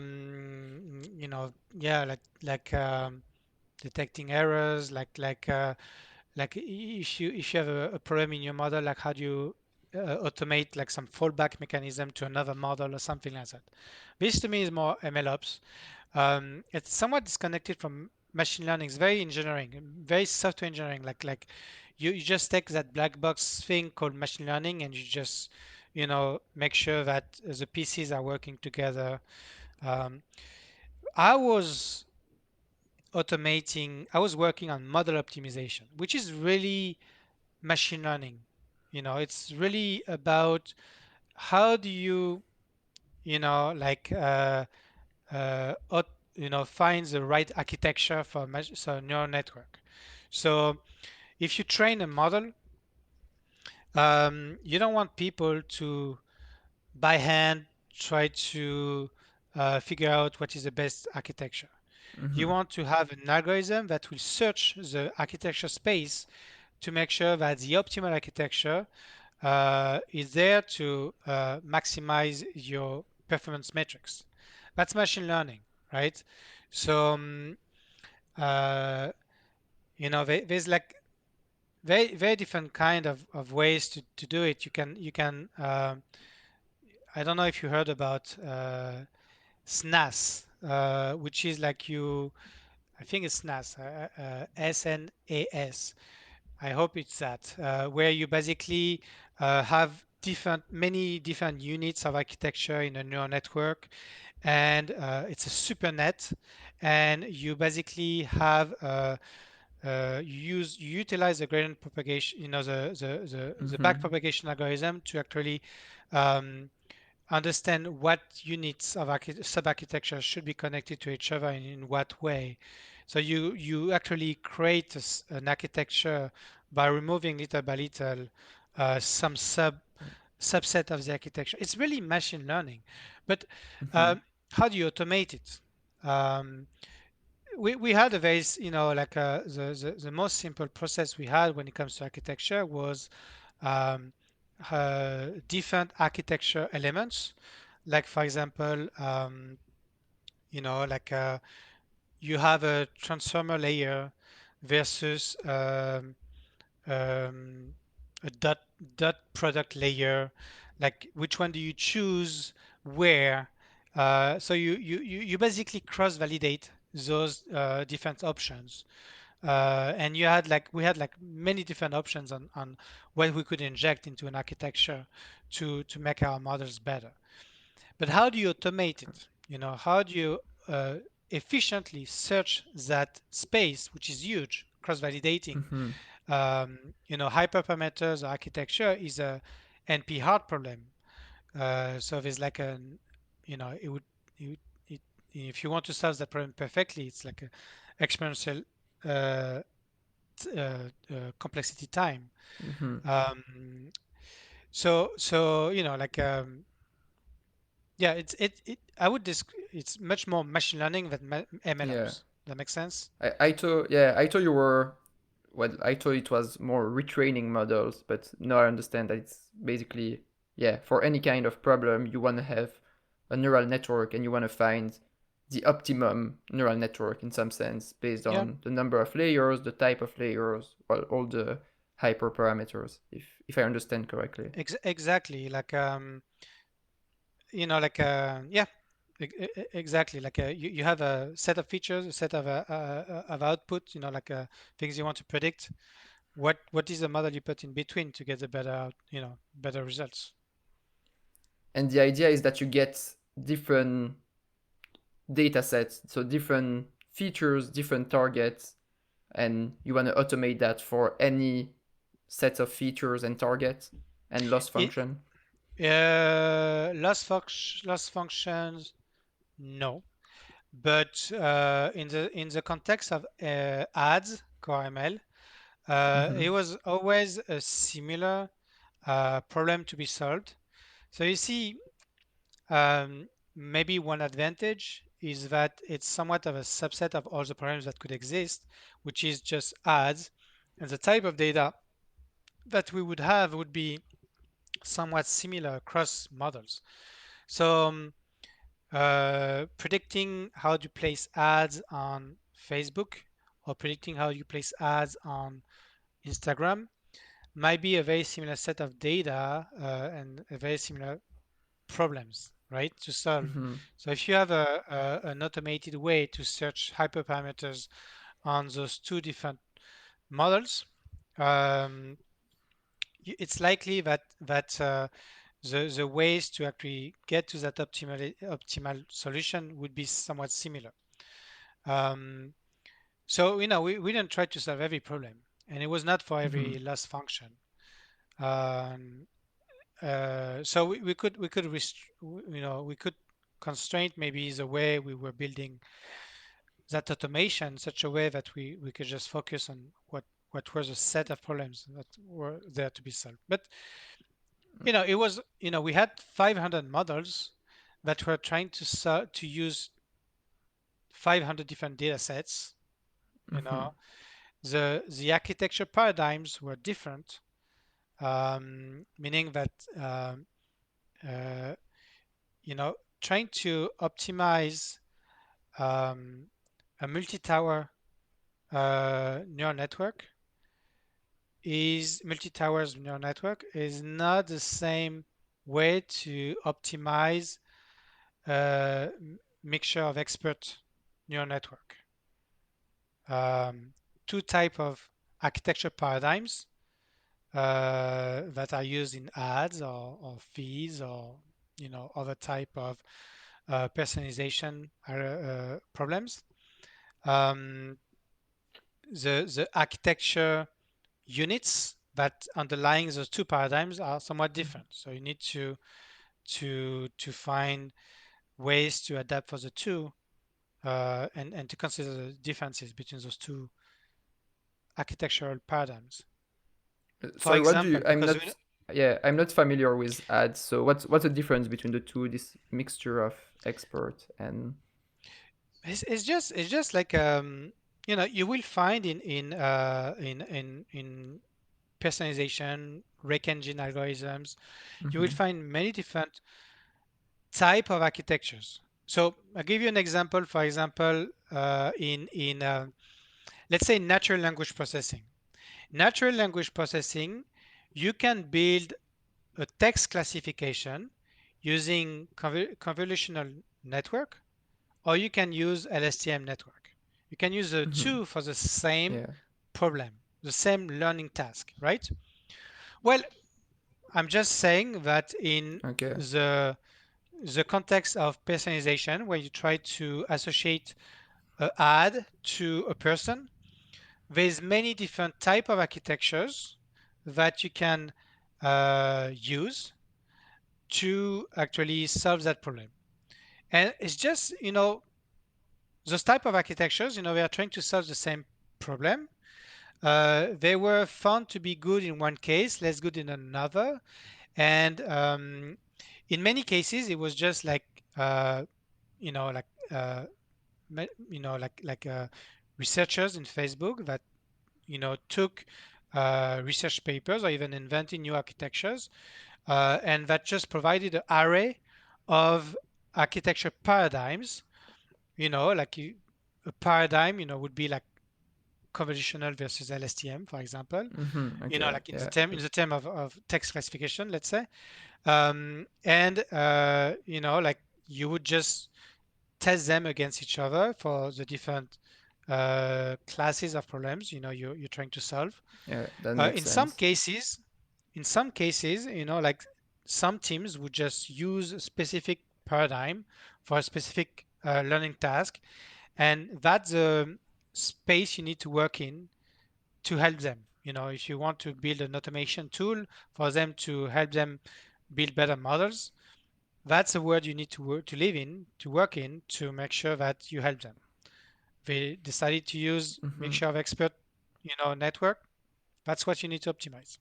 like detecting errors, if you have a problem in your model, like how do you automate like some fallback mechanism to another model or something like that. This to me is more MLOps. It's somewhat disconnected from machine learning. It's very engineering, very software engineering. You just take that black box thing called machine learning and you just, make sure that the pieces are working together. Um, I was I was working on model optimization, which is really machine learning. It's really about how do you, you know, like find the right architecture for so neural network. So if you train a model, you don't want people to by hand try to figure out what is the best architecture. You Mm-hmm. want to have an algorithm that will search the architecture space to make sure that the optimal architecture is there to maximize your performance metrics. That's machine learning, right? So, uh, there's like very different kind of ways to do it. I don't know if you heard about SNAS, which is like I think it's SNAS, SNAS. I hope it's that, where you basically have many different units of architecture in a neural network, and it's a super net, and you basically have you utilize the gradient propagation, the Mm-hmm. back propagation algorithm to actually um, understand what units of sub-architecture should be connected to each other and in what way. So you actually create an architecture by removing little by little some subset of the architecture. It's really machine learning, but Mm-hmm. um, how do you automate it? Um, we had a very, like the most simple process we had when it comes to architecture was um, different architecture elements. Like for example, like you have a transformer layer versus um, a dot product layer. Like which one do you choose where? So you basically cross validate those different options. And we had like many different options on what we could inject into an architecture to make our models better. But how do you automate it? How do you uh, efficiently search that space, which is huge? Cross-validating, Mm-hmm. hyperparameters architecture is a NP hard problem. So there's like it would it, if you want to solve that problem perfectly, it's like a exponential uh, complexity time. Mm-hmm. Um, so yeah, I would it's much more machine learning than Yeah. MLOps. That makes sense? I thought you were, well, I thought it was more retraining models, but now I understand that it's basically, yeah, for any kind of problem, you want to have a neural network and you want to find the optimum neural network in some sense based Yeah, on the number of layers, the type of layers, well, all the hyperparameters, if I understand correctly. exactly. Yeah, exactly. You have a set of features, a set of output. Things you want to predict. What is the model you put in between to get the better results? And the idea is that you get different data sets, so different features, different targets, and you want to automate that for any set of features and targets and loss It, function. loss functions, no. But in the context of ads, core ML, Mm-hmm. it was always a similar problem to be solved. So you see, maybe one advantage is that it's somewhat of a subset of all the problems that could exist, which is just ads, and the type of data that we would have would be somewhat similar across models. So predicting how to place ads on Facebook or predicting how you place ads on Instagram might be a very similar set of data and a very similar problems, right, to solve. Mm-hmm. So if you have an automated way to search hyperparameters on those two different models, um, it's likely that the ways to actually get to that optimal solution would be somewhat similar. Um, so we didn't try to solve every problem, and it was not for Mm-hmm. every loss function. Um, so we could we could constrain maybe the way we were building that automation in such a way that we could just focus on what was a set of problems that were there to be solved. But it was we had 500 models that were trying to use 500 different data sets. You Mm-hmm. know, the architecture paradigms were different, meaning that uh, you know trying to optimize um, a multi-tower neural network is multi-towers neural network is not the same way to optimize a mixture of expert neural network. Um, Two type of architecture paradigms that are used in ads or feeds or other type of personalization problems. Um, the architecture units that underlying those two paradigms are somewhat different. So you need to find ways to adapt for the two and to consider the differences between those two architectural paradigms. For Sorry, what do example, you? I'm because not. Yeah, I'm not familiar with ads. So what's the difference between the two? This mixture of expert and. it's just like you will find in personalization rec engine algorithms you will Mm-hmm. find many different type of architectures. So I'll give you an example. For example, in let's say natural language processing. Natural language processing, you can build a text classification using convolutional network, or you can use LSTM network. You can use the Mm-hmm. two for the same Yeah. problem, the same learning task, right? Well, I'm just saying that in Okay. the context of personalization, where you try to associate an ad to a person, there's many different type of architectures that you can use to actually solve that problem. And it's just, those type of architectures, we are trying to solve the same problem. They were found to be good in one case, less good in another. And in many cases, it was just like, uh, you know, like, uh, researchers in Facebook that, took research papers or even invented new architectures, and that just provided an array of architecture paradigms. A paradigm, would be like convolutional versus LSTM, for example. Mm-hmm. Okay. Like in the Yeah. term of text classification, let's say. And like you would just test them against each other for the different classes of problems you're trying to solve. Yeah. That Uh, makes in some sense. cases, in some cases, like some teams would just use a specific paradigm for a specific learning task, and that's the space you need to work in to help them. If you want to build an automation tool for them to help them build better models, that's a word you need to live in, to work in, to make sure that you help them. They decided to use Mm-hmm. mixture of expert, network. That's what you need to optimize.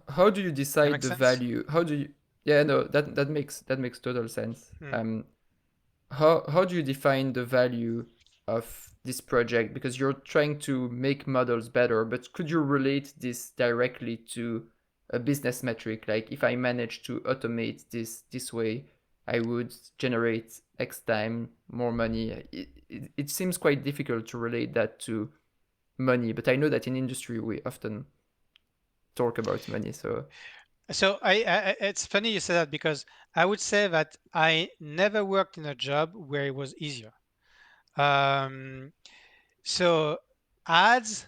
How do you That decide makes the sense? value? How do you? Yeah. No. That makes total sense. Hmm. How do you define the value of this project? Because you're trying to make models better, but could you relate this directly to a business metric? Like if I manage to automate this way, I would generate X time more money. It seems quite difficult to relate that to money, but I know that in industry we often talk about money. So, So it's funny you say that because I would say that I never worked in a job where it was easier. Um, so ads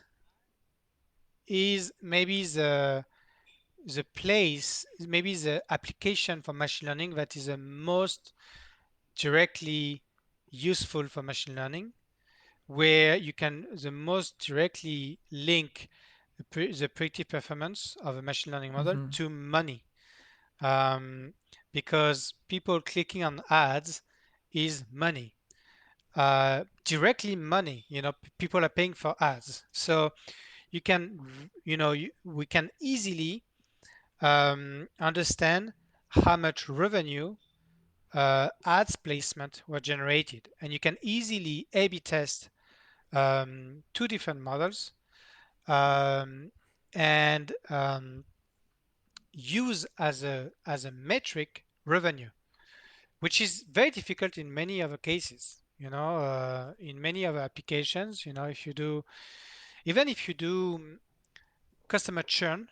is maybe the place, maybe the application for machine learning that is the most directly useful for machine learning, where you can the most directly link the predictive performance of a machine learning model mm-hmm, to money. um, because people clicking on ads is money, directly money. People are paying for ads, so you can, we can easily understand how much revenue ads placement were generated, and you can easily A/B test two different models, um, and use as a metric revenue, which is very difficult in many other cases. In many other applications, if you do, even if you do customer churn,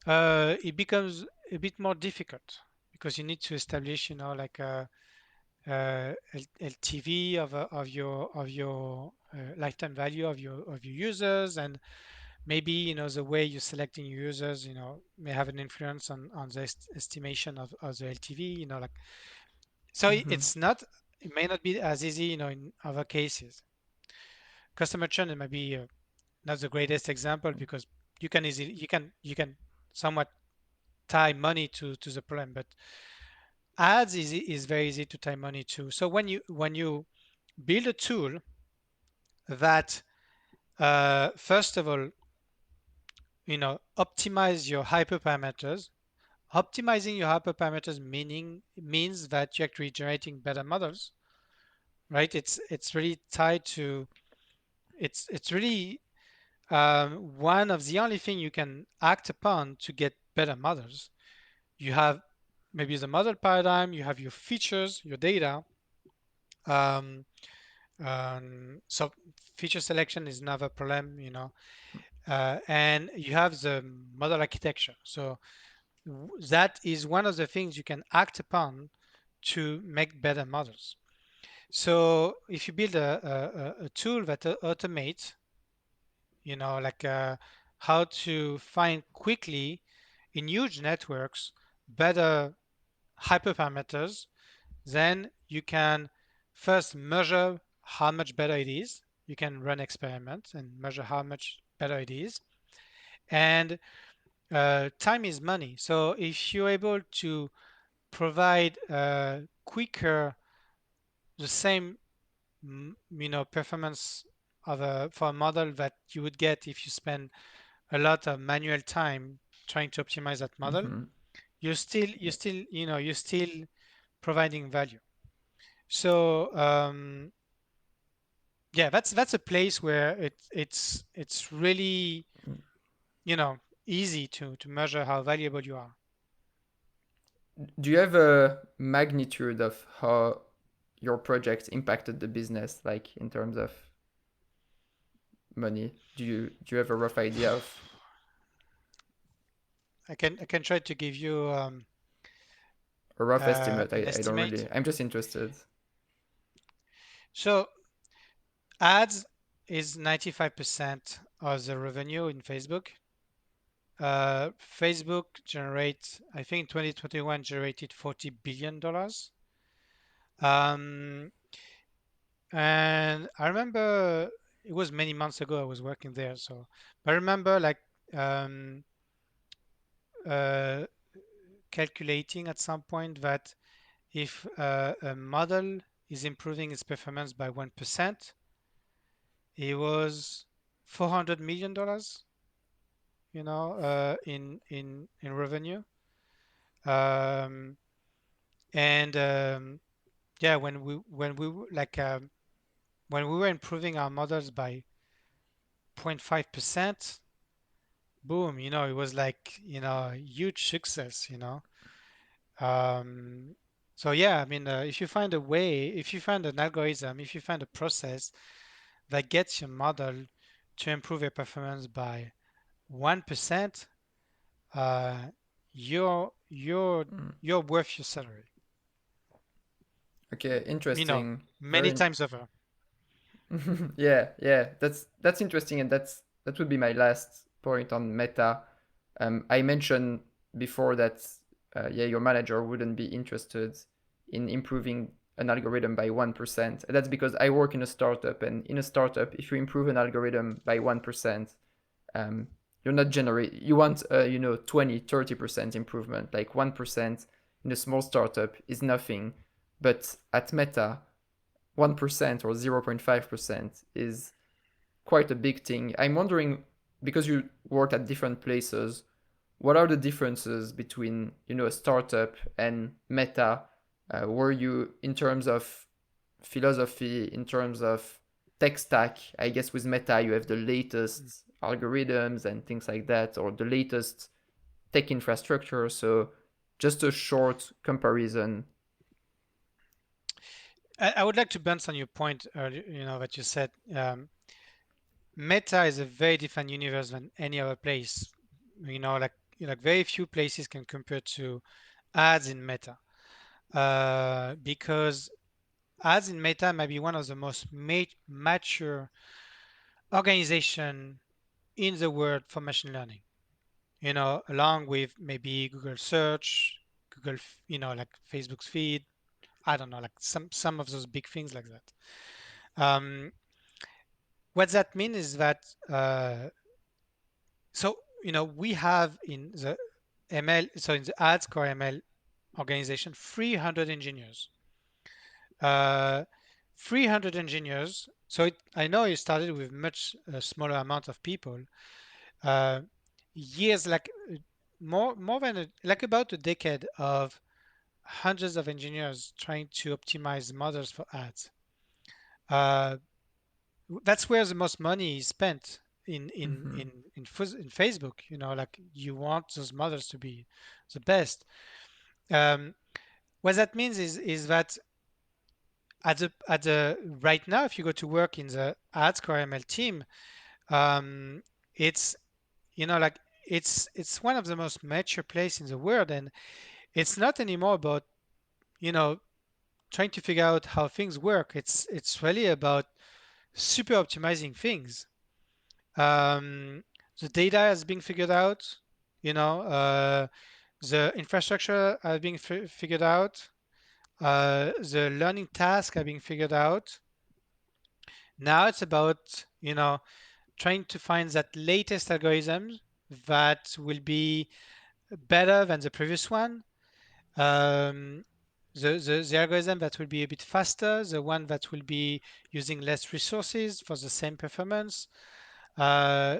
it becomes a bit more difficult because you need to establish, like LTV of your lifetime value of your users, and maybe the way you're selecting your users, may have an influence on the estimation of the LTV. Like, so mm-hmm, it may not be as easy, in other cases. Customer churn, it might be not the greatest example because you can somewhat tie money to the problem, but ads is very easy to tie money to. So when you build a tool that, first of all, optimize your hyperparameters. Optimizing your hyperparameters means that you're actually generating better models, right? It's really tied to, it's really one of the only thing you can act upon to get better models. You have maybe the model paradigm, you have your features, your data. Um, so feature selection is another problem, and you have the model architecture. So that is one of the things you can act upon to make better models. So if you build a tool that automates, like how to find quickly in huge networks better hyperparameters, then you can first measure how much better it is. You can run experiments and measure how much better it is. And time is money. So if you're able to provide quicker the same performance for a model that you would get if you spend a lot of manual time trying to optimize that model, mm-hmm. you're still providing value. So yeah, that's a place where it's really, you know easy to measure how valuable you are. Do you have a magnitude of how your project impacted the business, like in terms of money? Do you have a rough idea of I can try to give you a rough estimate? an I don't estimate. really. I'm just interested. So ads is 95% of the revenue in Facebook. Facebook generates, I think in 2021 generated $40 billion. Um, and I remember it was many months ago I was working there. So, but I remember like um, uh, calculating at some point that if a model is improving its performance by 1%, it was $400 million, in revenue. Um, and yeah, when we were improving our models by 0.5%, boom, it was like, a huge success. Um, So yeah, I mean, if you find a way, if you find an algorithm, if you find a process that gets your model to improve your performance by 1%, uh, you're you're Mm. you're worth your salary. Okay, You know, interesting. many Very. times over. Yeah, yeah. That's interesting, and that would be my last point on Meta. I mentioned before that yeah, your manager wouldn't be interested in improving an algorithm by 1%. That's because I work in a startup, and in a startup, if you improve an algorithm by 1%, um, you're not generate. You want 20-30% improvement. Like 1% in a small startup is nothing, but at Meta, 1% or 0.5% is quite a big thing. I'm wondering, because you work at different places, what are the differences between a startup and Meta? Were you in terms of philosophy, in terms of tech stack? I guess with Meta you have the Mm. latest algorithms and things like that, or the latest tech infrastructure. So just a short comparison. I would like to bounce on your point earlier, that you said. Meta is a very different universe than any other place. Like very few places can compare to ads in Meta. Because ads in Meta might be one of the most mature organization in the world for machine learning. Along with maybe Google Search, like Facebook's feed. I don't know, like some of those big things like that. Um, what that means is that so we have in the ML, so in the ads core ML organization, 300 engineers. Uh, 300 engineers. So I know it started with much smaller amount of people. Uh, years like more than like about a decade of hundreds of engineers trying to optimize models for ads. Uh, that's where the most money is spent Mm-hmm. in Facebook. Like you want those models to be the best. Um, what that means is that at the right now, if you go to work in the ads core ML team, um, it's like it's one of the most mature place in the world, and it's not anymore about you know trying to figure out how things work. It's really about super optimizing things. Um, the data has been figured out. The infrastructure has been figured out. The learning task have been figured out. Now it's about trying to find that latest algorithm that will be better than the previous one. Um, the algorithm that will be a bit faster, the one that will be using less resources for the same performance. Uh,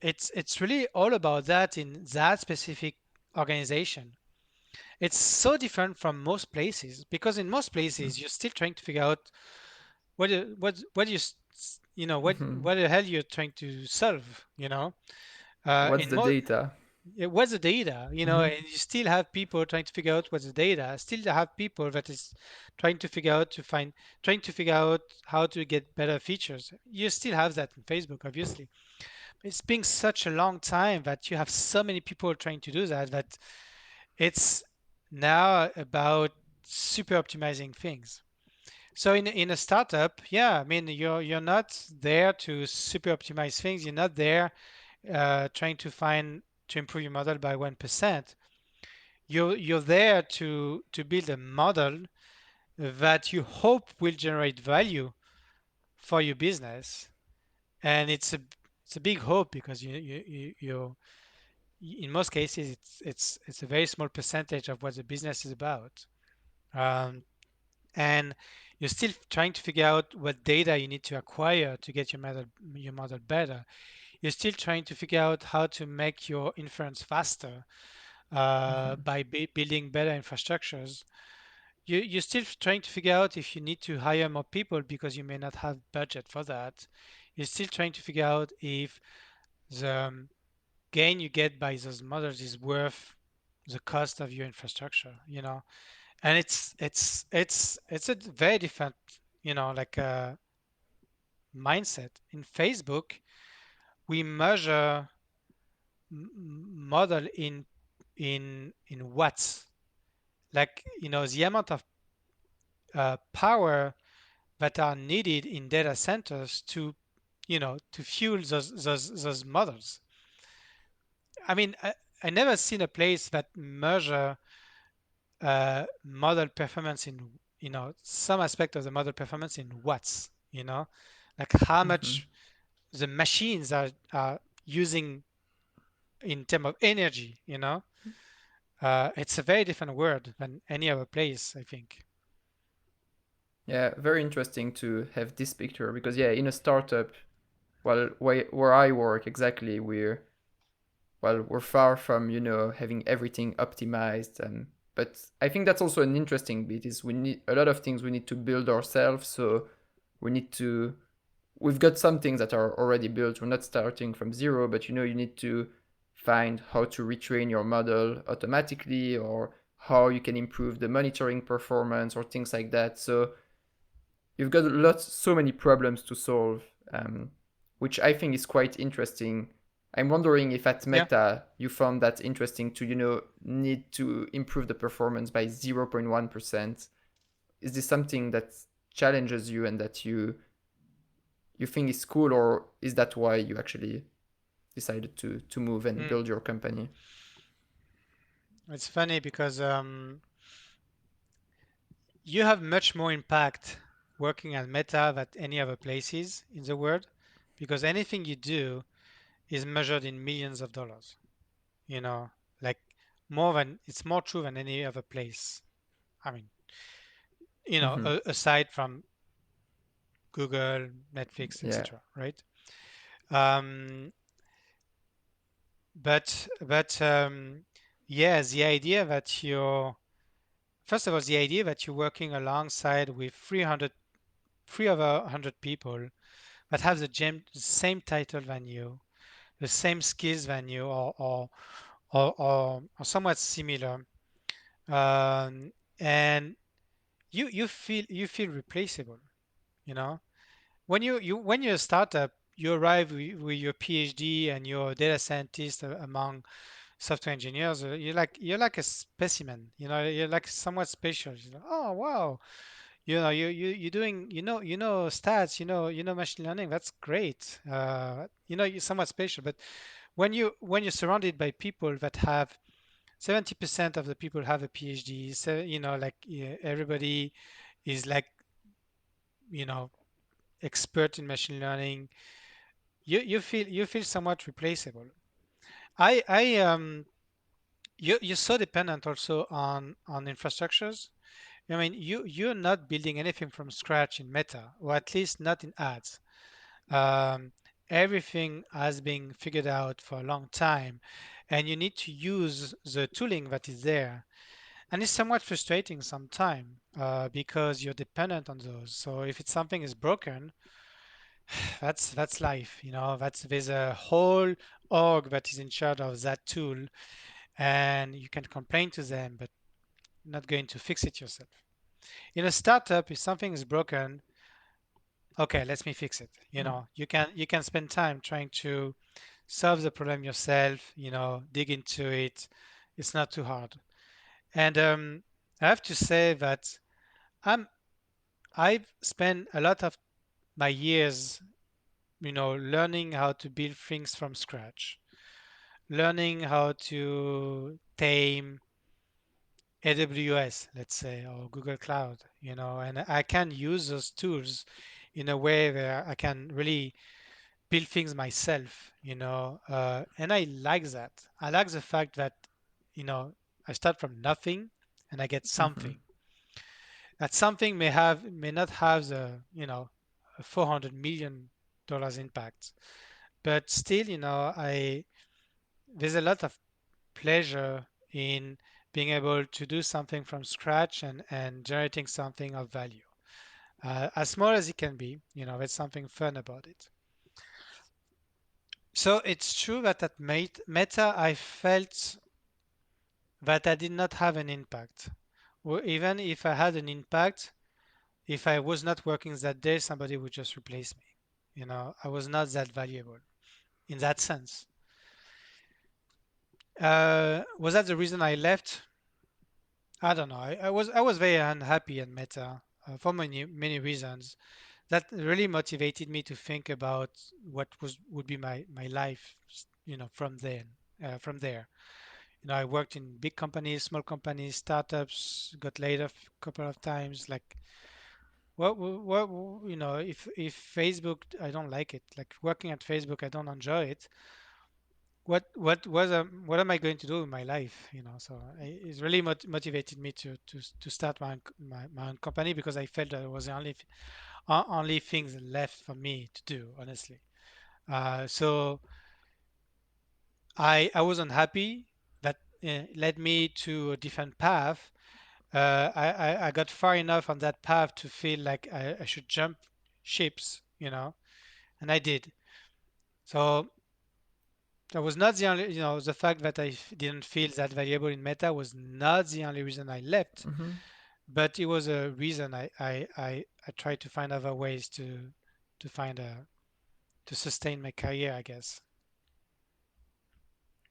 it's really all about that in that specific organization. It's so different from most places because in most places you're still trying to figure out what you Mm-hmm. what the hell you're trying to solve. What's In the most data? what's the data, Mm-hmm. and you still have people trying to figure out what's the data. Still have people that is trying to figure out trying to figure out how to get better features. You still have that in Facebook, obviously. It's been such a long time that you have so many people trying to do that it's now about super optimizing things. So in a startup, yeah, I mean you're not there to super optimize things. You're not there trying to improve your model by 1%. You're there to build a model that you hope will generate value for your business, and it's a big hope because in most cases it's a very small percentage of what the business is about. Um, and you're still trying to figure out what data you need to acquire to get your model better. You're still trying to figure out how to make your inference faster Mm-hmm. by building better infrastructures. You're still trying to figure out if you need to hire more people because you may not have budget for that. You're still trying to figure out if the gain you get by those models is worth the cost of your infrastructure. And it's a very different, like mindset. In Facebook, we measure model in watts, like the amount of power that are needed in data centers to fuel those models. I mean, I never seen a place that measure model performance in some aspect of the model performance in watts. Like how Mm-hmm. much the machines are using in terms of energy. It's a very different world than any other place, I think. Yeah, very interesting to have this picture because yeah, in a startup, well, where I work exactly, we're far from having everything optimized. But I think that's also an interesting bit is we need a lot of things we need to build ourselves. So we need to we've got some things that are already built. We're not starting from zero, but you need to find how to retrain your model automatically or how you can improve the monitoring performance or things like that. So you've got so many problems to solve, which I think is quite interesting. I'm wondering if at Yeah. Meta you found that interesting to need to improve the performance by 0.1%. Is this something that challenges you and that you think is cool, or is that why you actually decided to move and Mm. build your company? It's funny because you have much more impact working at Meta than any other places in the world because anything you do is measured in millions of dollars. You know, like it's more true than any other place. I mean, Mm-hmm. aside from Google, Netflix, Yeah. etc., right? Um, but yeah, the idea that you're first of all, the idea that you're working alongside with 300 people that have the same title than you, the same skills than you, or somewhat similar, um, and you feel replaceable. You know, when you're a startup, you arrive with your PhD and you're a data scientist among software engineers. You're like a specimen. You're like somewhat special. Oh wow, you're doing stats. Machine learning. That's great. You're somewhat special. But when you're surrounded by people that have 70% of the people have a PhD, so like yeah, everybody is like you know expert in machine learning. You feel somewhat replaceable. I you're so dependent also on infrastructures. I mean, you're not building anything from scratch in Meta, or at least not in ads. Um, Everything has been figured out for a long time, and you need to use the tooling that is there. And it's somewhat frustrating sometimes because you're dependent on those. So if it's something is broken, that's life. That's there's a whole org that is in charge of that tool, and you can complain to them, but not going to fix it yourself. In a startup, if something is broken, okay, let me fix it. You can spend time trying to solve the problem yourself. Dig into it. It's not too hard. And I have to say that I'm I've spent a lot of my years, learning how to build things from scratch, learning how to tame AWS, let's say, or Google Cloud, and I can use those tools in a way where I can really build things myself, and I like that. I like the fact that, you know, I start from nothing and I get Mm-hmm. something. That something may not have the, $400 million impact, but still, I there's a lot of pleasure in being able to do something from scratch and generating something of value. As small as it can be, there's something fun about it. So it's true that at Meta, I felt that I did not have an impact. Even if I had an impact, if I was not working that day, somebody would just replace me. I was not that valuable in that sense. Was that the reason I left? I don't know. I was very unhappy at Meta for many reasons. That really motivated me to think about what would be my life, from there. I worked in big companies, small companies, startups, got laid off a couple of times. Like, if Facebook, I don't like it. Like working at Facebook, I don't enjoy it. What am I going to do with my life? So it's really motivated me to start my own company because I felt that it was the only things left for me to do, honestly. So I was unhappy. That led me to a different path. I got far enough on that path to feel like I should jump ships, and I did. So that was not the only, the fact that didn't feel that valuable in Meta was not the only reason I left, Mm-hmm. but it was a reason I tried to find other ways to find to sustain my career, I guess.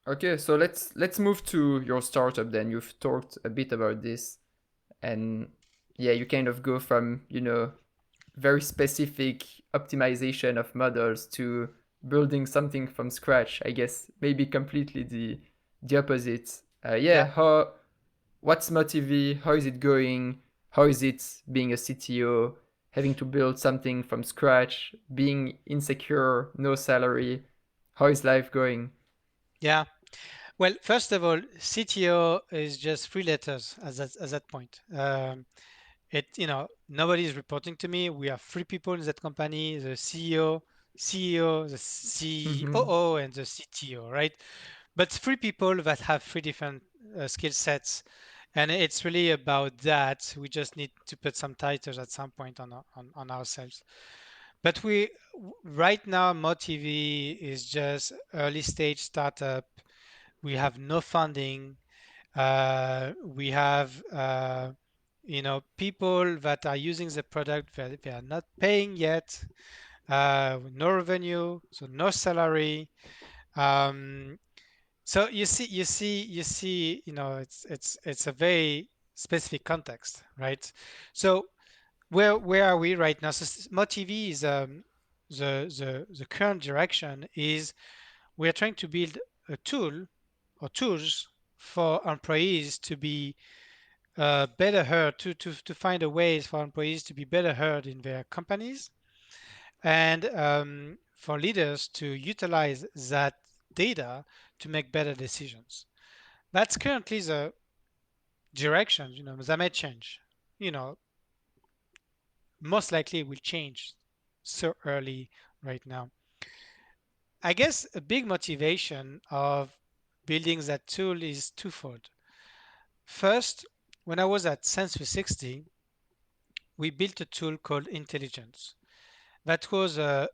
Okay, so let's move to your startup then. You've talked a bit about this, and yeah, you kind of go from very specific optimization of models to building something from scratch. I guess maybe completely the opposite. Yeah, Yeah. what's Motivee? How is it going? How is it being a CTO? Having to build something from scratch, being insecure, no salary. How is life going? Yeah. Well, first of all, CTO is just three letters at that point. Nobody is reporting to me. We are three people in that company: the CEO, the Mm-hmm. COO, and the CTO, right? But three people that have three different skill sets, and it's really about that. We just need to put some titles at some point on ourselves. But right now, Motivee is just early stage startup. We have no funding. We have people that are using the product that they are not paying yet. No revenue, so no salary. Um, so you see, it's a very specific context, right? So where are we right now? So Motivee is the current direction is we are trying to build a tool or tools for employees to be better heard, to find a ways for employees to be better heard in their companies, and for leaders to utilize that data to make better decisions. That's currently the direction, that may change. You know, Most likely will change so early right now. I guess a big motivation of building that tool is twofold. First, when I was at Sense 360, we built a tool called Intelligence. That was a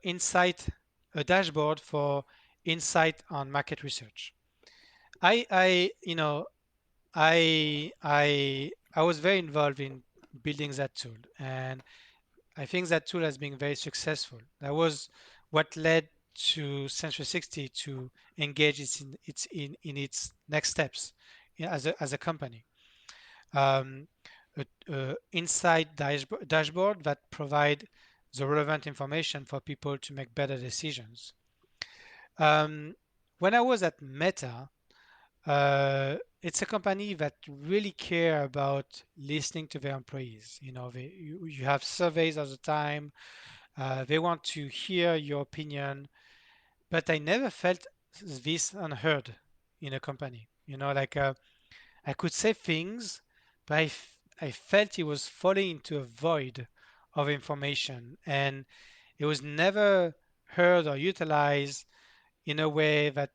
dashboard for insight on market research. I you know, I was very involved in building that tool, and I think that tool has been very successful. That was what led to Century 60 to engage in its next steps as a company. Um, a Insight dashboard that provide the relevant information for people to make better decisions. Um, when I was at Meta, it's a company that really care about listening to their employees. You have surveys all the time. They want to hear your opinion, but I never felt this unheard in a company. I could say things, but I felt it was falling into a void of information, and it was never heard or utilized in a way that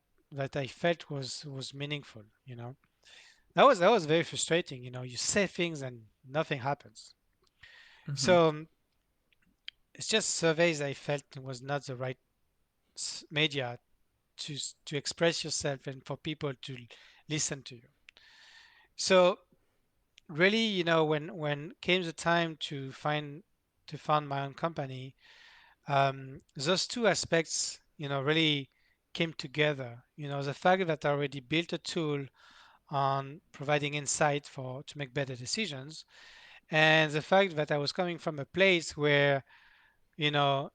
I felt was meaningful. That was very frustrating. You say things and nothing happens. Mm-hmm. So it's just surveys I felt was not the right media to express yourself and for people to listen to you. So really, when came the time to found my own company, those two aspects, really came together. The fact that I already built a tool on providing insight for to make better decisions, and the fact that I was coming from a place where, you know,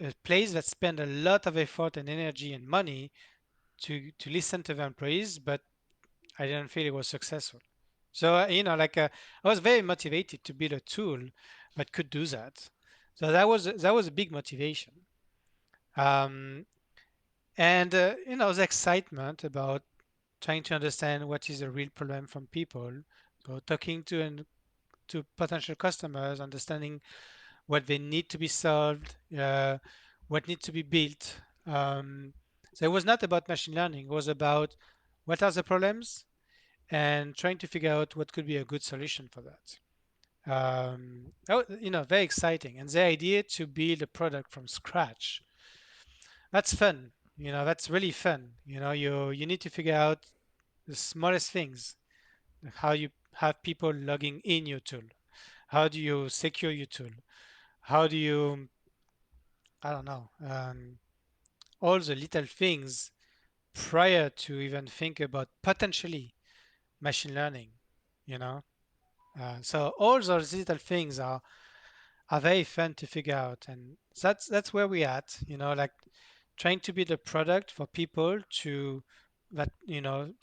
a place that spent a lot of effort and energy and money to listen to the employees, but I didn't feel it was successful. So, I was very motivated to build a tool that could do that. So that was a big motivation. Um, and the excitement about trying to understand what is a real problem from people. So talking to potential customers, understanding what they need to be solved, what needs to be built. So it was not about machine learning. It was about what are the problems and trying to figure out what could be a good solution for that. Very exciting. And the idea to build a product from scratch, that's fun. That's really fun. You need to figure out the smallest things, like how you have people logging in your tool. How do you secure your tool? How do you, I don't know, all the little things prior to even think about potentially machine learning, you know? So all those little things are very fun to figure out, and that's where we're at. Like trying to build a product for people to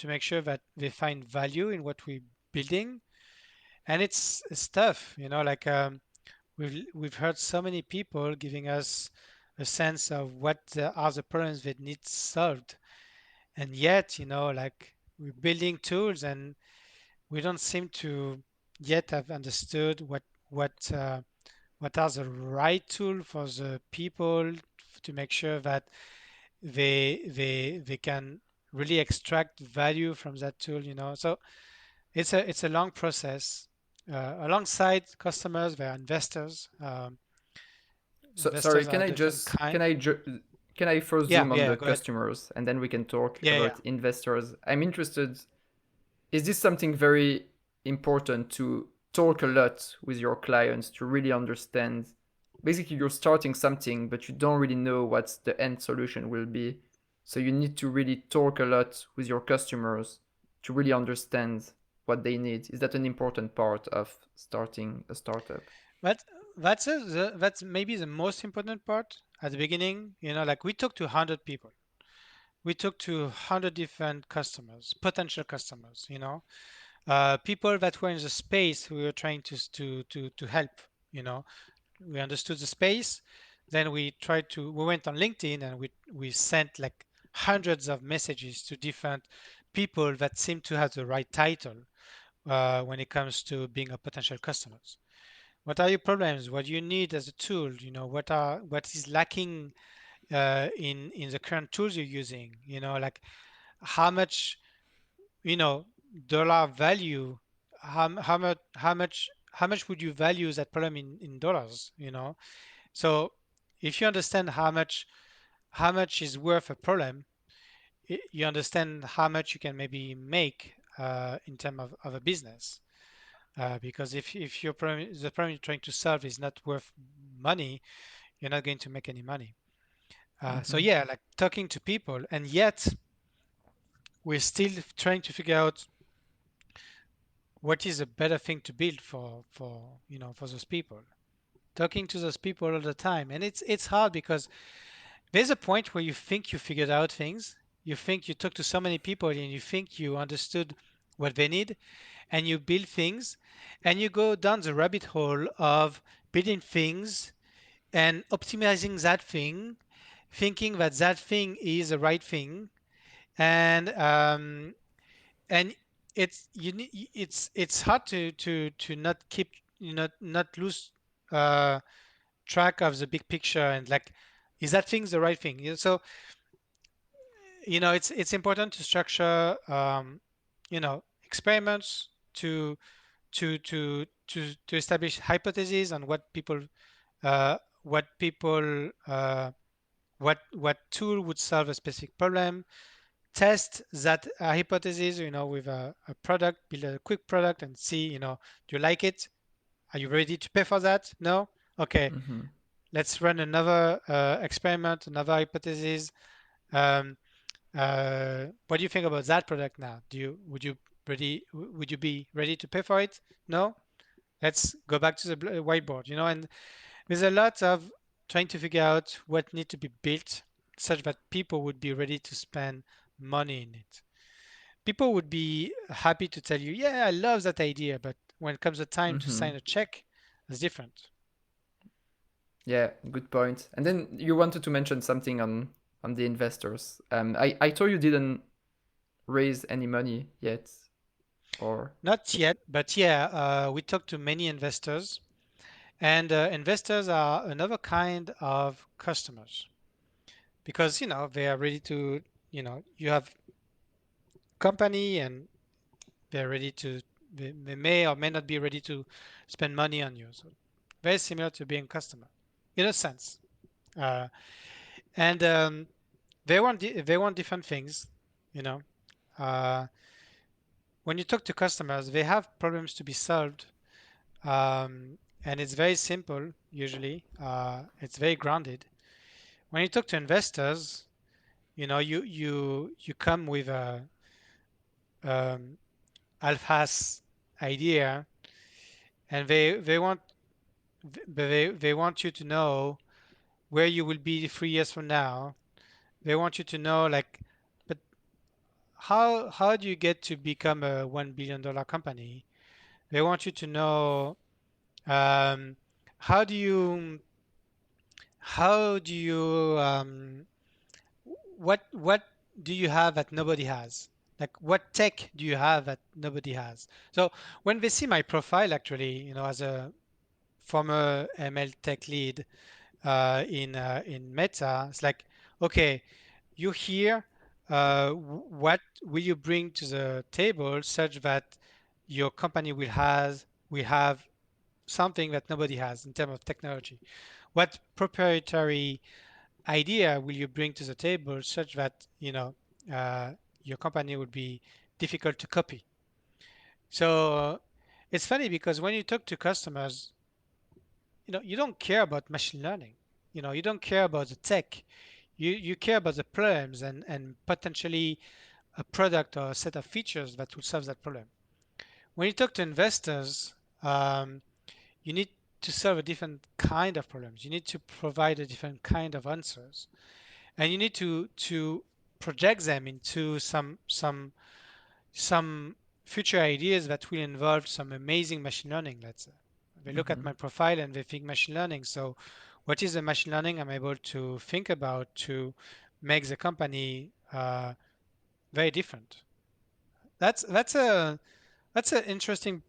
make sure that they find value in what we're building, and it's tough. Like we've heard so many people giving us a sense of what are the problems that need solved, and yet like we're building tools and we don't seem to yet have understood what uh, what are the right tool for the people to make sure that they can really extract value from that tool. So it's a long process. Alongside customers, there are investors. So sorry, Investors are different kind. can I first Yeah, zoom on yeah, the go ahead. customers and then we can talk Yeah, yeah. about investors? I'm interested. Is this something very important to talk a lot with your clients to really understand? Basically, you're starting something, but you don't really know what the end solution will be. So you need to really talk a lot with your customers to really understand what they need. Is that an important part of starting a startup? But that's maybe the most important part at the beginning. Like we talked to 100 people. We talked to 100 different customers, potential customers. People that were in the space we were trying to help. You know, we understood the space. Then we went on LinkedIn and we sent like hundreds of messages to different people that seem to have the right title when it comes to being a potential customers. What are your problems? What do you need as a tool? What is lacking in the current tools you're using? Like how much you know dollar value, how much would you value that problem in dollars? So if you understand how much is worth a problem, you understand how much you can maybe make in terms of a business. Because if the problem you're trying to solve is not worth money, you're not going to make any money. So Mm-hmm. yeah, like talking to people, and yet we're still trying to figure out what is a better thing to build for those people. Talking to those people all the time, and it's hard because there's a point where you think you figured out things. You think you talk to so many people and you think you understood what they need, and you build things, and you go down the rabbit hole of building things and optimizing that thing, thinking that that thing is the right thing, and and it's hard to not keep not lose uh, track of the big picture and like is that thing the right thing? So it's important to structure experiments to establish hypotheses on what people what tool would solve a specific problem, test that hypothesis, with a product, build a quick product and see, do you like it? Are you ready to pay for that? No? Okay, Mm-hmm. let's run another experiment, another hypothesis. Um, what do you think about that product now? Would you be ready to pay for it? No? Let's go back to the whiteboard, and there's a lot of trying to figure out what need to be built such that people would be ready to spend money in it. People would be happy to tell you, yeah, I love that idea, but when it comes the time to Mm-hmm. sign a check, it's different. Yeah, good point. And then you wanted to mention something on the investors. I told you didn't raise any money yet, or Not yet, but yeah, we talked to many investors, and investors are another kind of customers because they are ready to, you have company and they're ready to, they may or may not be ready to spend money on you. So very similar to being customer in a sense. Uh, and they want different things, you know. Uh, when you talk to customers, they have problems to be solved, and it's very simple usually. It's very grounded. When you talk to investors, you come with a um, alphas idea, and they want you to know where you will be 3 years from now. They want you to know like, but how do you get to become a $1 billion company? They want you to know um, how do you how do you what do you have that nobody has? Like what tech do you have that nobody has? So when they see my profile, actually, as a former ML tech lead in Meta, it's like, okay, you here. What will you bring to the table such that your company will have something that nobody has in terms of technology? What proprietary idea will you bring to the table such that uh, your company would be difficult to copy? So it's funny because when you talk to customers, you don't care about machine learning. You don't care about the tech. You care about the problems and potentially a product or a set of features that will solve that problem. When you talk to investors, um, you need to solve a different kind of problems. You need to provide a different kind of answers, and you need to project them into some future ideas that will involve some amazing machine learning. Let's say they look at mm-hmm. my profile and they think machine learning. So, what is the machine learning I'm able to think about to make the company very different? That's an interesting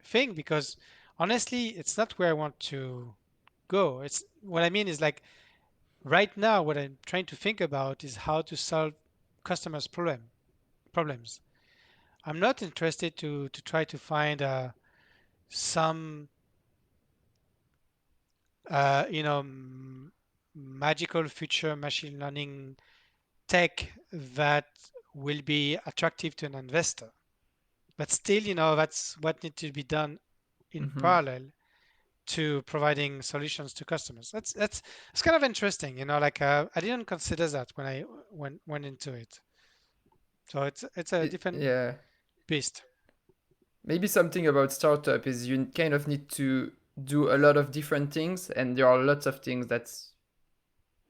thing because honestly, it's not where I want to go. It's what I mean is like right now, what I'm trying to think about is how to solve customers' problems. I'm not interested to try to find some magical future machine learning tech that will be attractive to an investor. But still, that's what needs to be done in Mm-hmm. parallel to providing solutions to customers. That's it's kind of interesting, like I didn't consider that when I went into it. So it's a different Yeah, beast. maybe something about startup is you kind of need to do a lot of different things, and there are lots of things that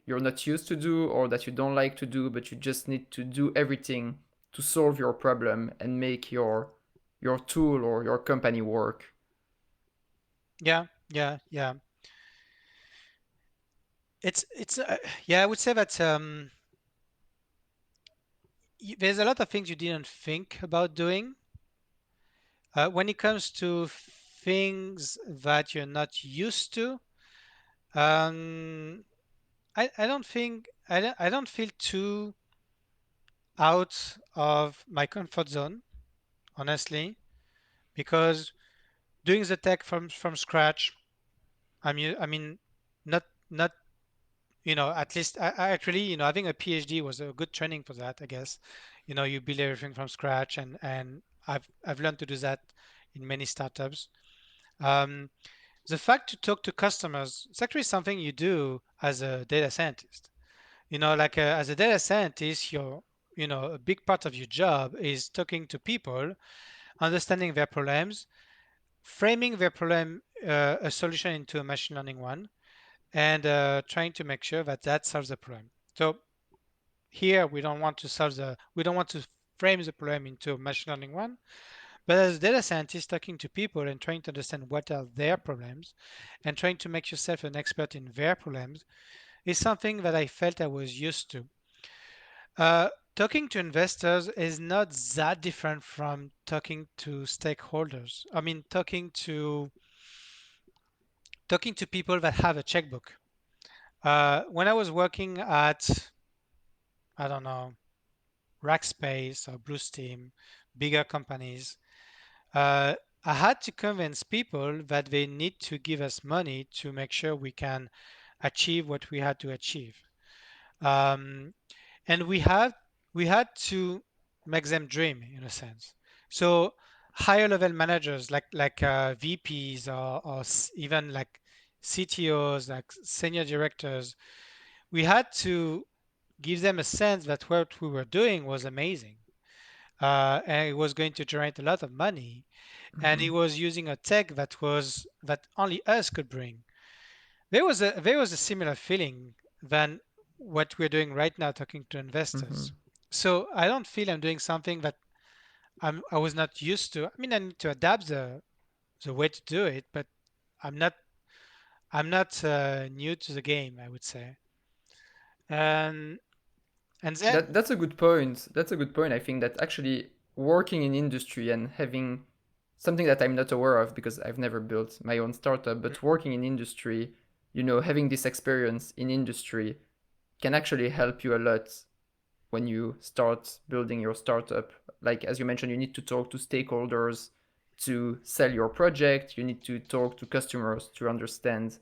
you're not used to do or that you don't like to do, but you just need to do everything to solve your problem and make your tool or your company work. Yeah, yeah, yeah. It's yeah. I would say that there's a lot of things you didn't think about doing when it comes to things that you're not used to. Um, I don't think I don't feel too out of my comfort zone, honestly, because doing the tech from scratch, I mean, not not at least I actually, having a PhD was a good training for that, I guess. You build everything from scratch, and I've learned to do that in many startups. Um, the fact to talk to customers, it's actually something you do as a data scientist. Like as a data scientist, a big part of your job is talking to people, understanding their problems, framing their problem, a solution into a machine learning one, and trying to make sure that that solves the problem. So here we don't want to frame the problem into a machine learning one, but as a data scientist, talking to people and trying to understand what are their problems and trying to make yourself an expert in their problems is something that I felt I was used to. Talking to investors is not that different from talking to stakeholders. I mean, talking to people that have a checkbook. When I was working at, I don't know, Rackspace or Bluesteam, bigger companies, uh, I had to convince people that they need to give us money to make sure we can achieve what we had to achieve. Um, and we had to make them dream in a sense. So higher level managers like VPs or even like CTOs, like senior directors, we had to give them a sense that what we were doing was amazing. And it was going to generate a lot of money, and Mm-hmm. it was using a tech that only us could bring. There was a similar feeling than what we're doing right now, talking to Mm-hmm. investors. So I don't feel I'm doing something that I was not used to. I mean, I need to adapt the way to do it, but I'm not I'm not new to the game, I would say. And and then That's a good point. That's a good point. I think that actually working in industry and having something that I'm not aware of because I've never built my own startup, but working in industry, having this experience in industry can actually help you a lot when you start building your startup. Like as you mentioned, you need to talk to stakeholders to sell your project, you need to talk to customers to understand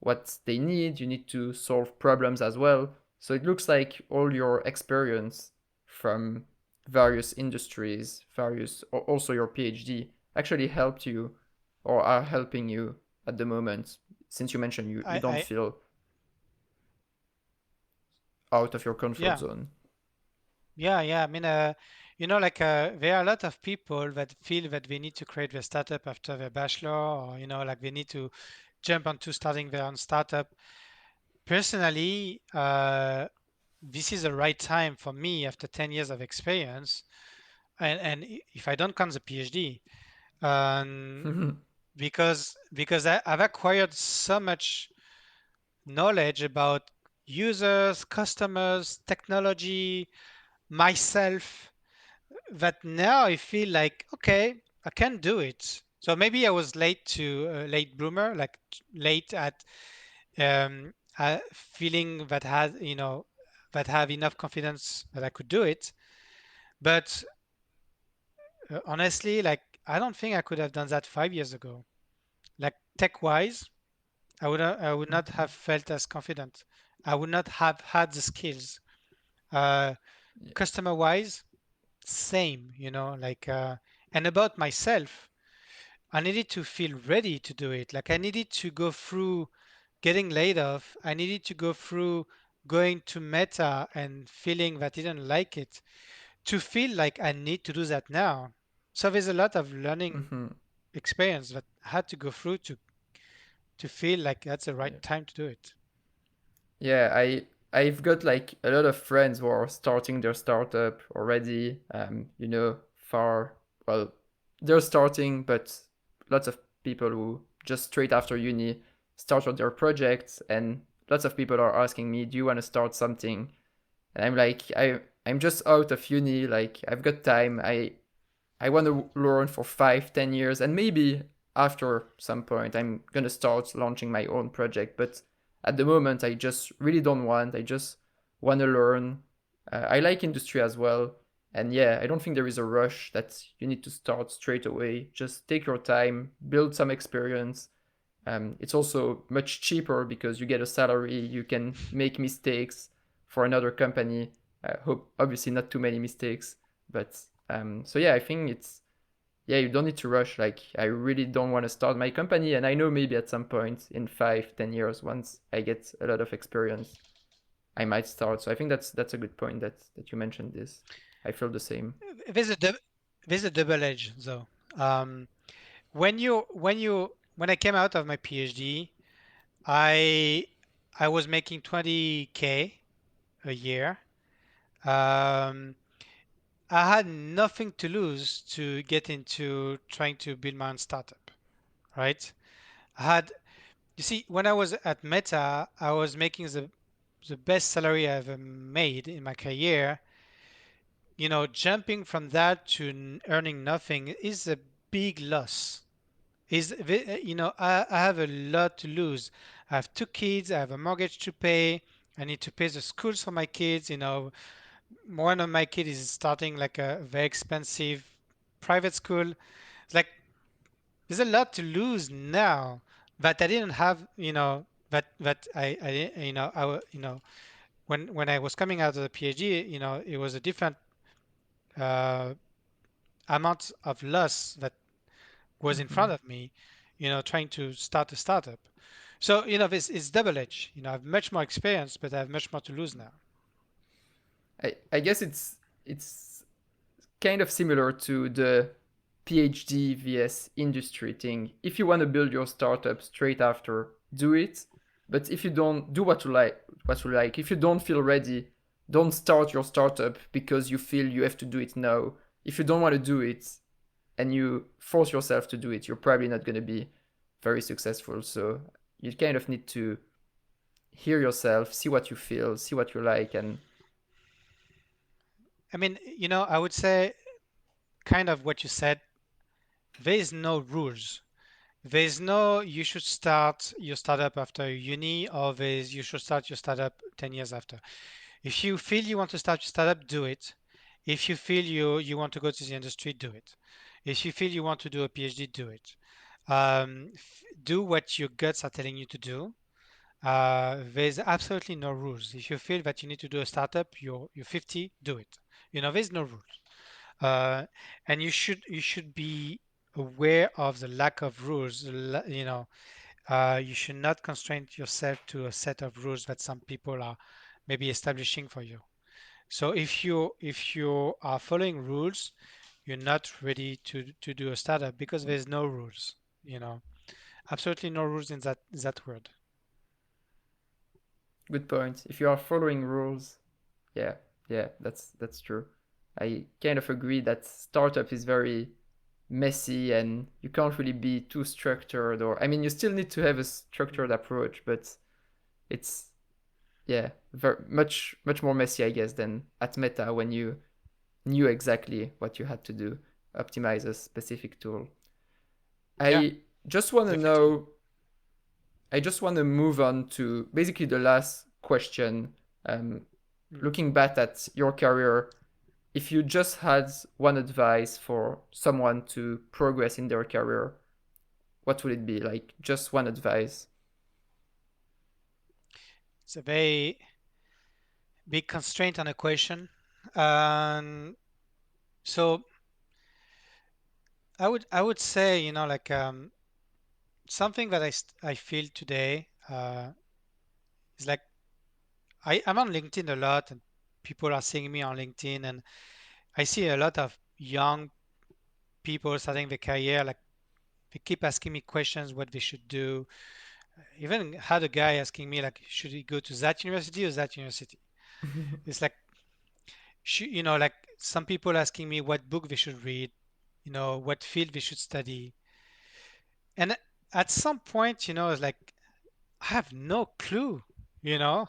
what they need, you need to solve problems as well. So it looks like all your experience from various industries, also your PhD actually helped you or are helping you at the moment, since you mentioned you I, don't I feel out of your comfort yeah, zone. yeah. I mean, like there are a lot of people that feel that they need to create their startup after their bachelor, or like they need to jump onto starting their own startup. Personally, this is the right time for me after 10 years of experience, and if I don't count the PhD, um, because I've acquired so much knowledge about users, customers, technology, myself, that now I feel like, okay, I can do it. So maybe I was late bloomer, like late at feeling that have enough confidence that I could do it. But honestly, like I don't think I could have done that 5 years ago. Like tech wise, I would not have felt as confident. I would not have had the skills. Uh, Customer wise, same, and about myself, I needed to feel ready to do it. Like I needed to go through getting laid off. I needed to go through going to Meta and feeling that I didn't like it to feel like I need to do that now. So there's a lot of learning Mm-hmm. experience that I had to go through to feel like that's the right Yeah. time to do it. Yeah, I've got like a lot of friends who are starting their startup already. Far well, they're starting, but lots of people who just straight after uni started their projects, and lots of people are asking me, "Do you want to start something?" And I'm like, I'm just out of uni. Like I've got time. I want to learn for 5, 10 years, and maybe after some point, I'm gonna start launching my own project. But at the moment, I just really don't want. I just want to learn. I like industry as well, and yeah, I don't think there is a rush that you need to start straight away. Just take your time, build some experience, It's also much cheaper because you get a salary, you can make mistakes for another company. I hope obviously not too many mistakes, but so yeah, I think it's yeah, you don't need to rush. Like I really don't want to start my company, and I know maybe at some point in 5, 10 years, once I get a lot of experience, I might start. So I think that's a good point that you mentioned this. I feel the same. There's a dou- there's a double edge though. Um, when I came out of my PhD, I I was making 20K a year. Um, I had nothing to lose to get into trying to build my own startup, right? I had, you see, when I was at Meta, I was making the best salary I ever made in my career. Jumping from that to earning nothing is a big loss. I have a lot to lose. I have two kids, I have a mortgage to pay, I need to pay the schools for my kids. One of my kids is starting like a very expensive private school. It's like there's a lot to lose now that I didn't have, that I when I was coming out of the PhD, it was a different uh, amount of loss that was in front Mhm. of me, trying to start a startup. So, this is double edged. I have much more experience, but I have much more to lose now. I guess it's kind of similar to the PhD vs industry thing. If you want to build your startup straight after, do it. But if you don't do what you like, if you don't feel ready, don't start your startup because you feel you have to do it now. If you don't want to do it and you force yourself to do it, you're probably not going to be very successful. So you kind of need to hear yourself, see what you feel, see what you like, and I mean, I would say kind of what you said. There is no rules. There's no you should start your startup after uni, or there's you should start your startup 10 years after. If you feel you want to start your startup, do it. If you feel you want to go to the industry, do it. If you feel you want to do a PhD, do it. Do what your guts are telling you to do. There's absolutely no rules. If you feel that you need to do a startup, you're 50, do it. There's no rules. Uh, and you should be aware of the lack of rules. You should not constrain yourself to a set of rules that some people are maybe establishing for you. So if you are following rules, you're not ready to do a startup because there's no rules. You know, Absolutely no rules in that word. good point. If you are following rules, yeah, yeah, that's true. I kind of agree that startup is very messy and you can't really be too structured, or I mean you still need to have a structured approach, but it's yeah, very much more messy I guess than at Meta when you knew exactly what you had to do, optimize a specific tool. Yeah, I just want to definitely. know I just want to move on to basically the last question. Um, Mm. Looking back at your career, if you just had one advice for someone to progress in their career, what would it be? Like just one advice. It's a very big constraint on a question. Um, so I would say, something that I feel today is like I'm on LinkedIn a lot, and people are seeing me on LinkedIn, and I see a lot of young people starting their career. Like they keep asking me questions, what they should do. Even had a guy asking me like, should he go to that university or that university? It's like, like some people asking me what book they should read, what field they should study. And at some point, it's like, I have no clue, you know.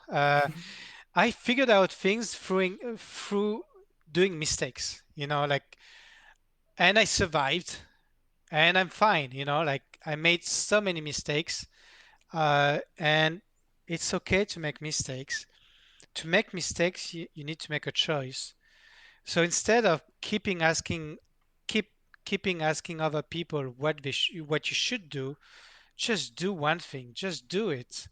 I figured out things through doing mistakes, and I survived, and I'm fine, like I made so many mistakes, and it's okay to make mistakes. To make mistakes, you need to make a choice. So instead of keep keeping asking other people what you should do, just do one thing, just do it.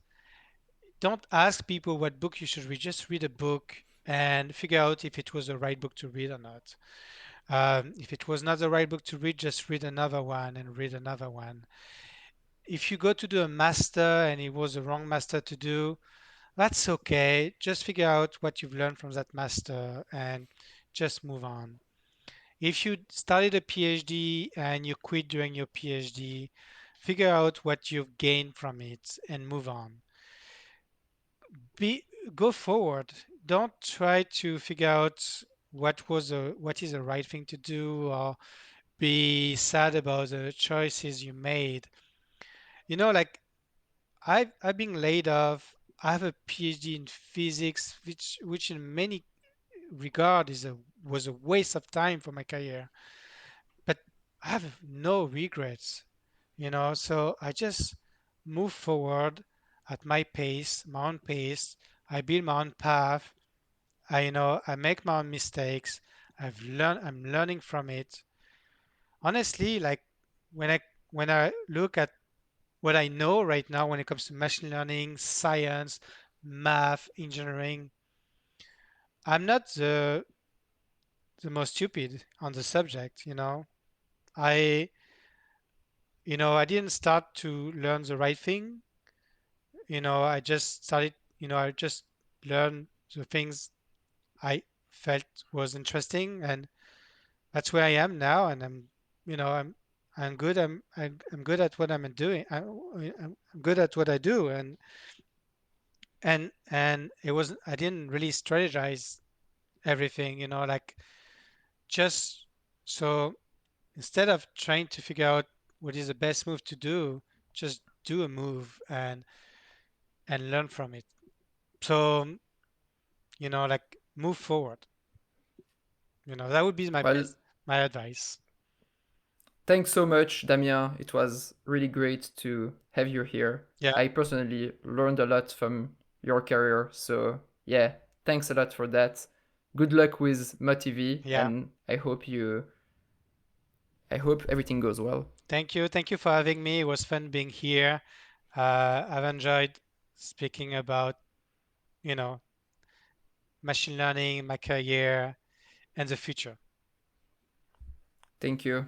Don't ask people what book you should read, just read a book and figure out if it was the right book to read or not. If it was not the right book to read, just read another one and read another one. If you go to do a master and it was the wrong master to do, that's okay. Just figure out what you've learned from that master and just move on. If you started a PhD and you quit during your PhD, figure out what you've gained from it and move on. Be Go forward. Don't try to figure out what is the right thing to do or be sad about the choices you made. Like I've been laid off. I have a PhD in physics, which in many regard was a waste of time for my career. But I have no regrets, so I just move forward at my pace, my own pace. I build my own path. I make my own mistakes. I'm learning from it. Honestly, like when I when I look at what I know right now when it comes to machine learning, science, math, engineering, I'm not the most stupid on the subject. I I didn't start to learn the right thing. I just started, I just learned the things I felt was interesting, and that's where I am now. And I'm good. I'm good at what I'm doing. I'm good at what I do, and I didn't really strategize everything, like just so instead of trying to figure out what is the best move to do, just do a move and learn from it. So, like move forward. That would be Well, my advice. thanks so much, Damien. It was really great to have you here. Yeah, I personally learned a lot from your career, so yeah, thanks a lot for that. Good luck with Motivee, yeah. and I hope everything goes well. Thank you. Thank you for having me. It was fun being here. I've enjoyed speaking about, you know, machine learning, my career, and the future. Thank you.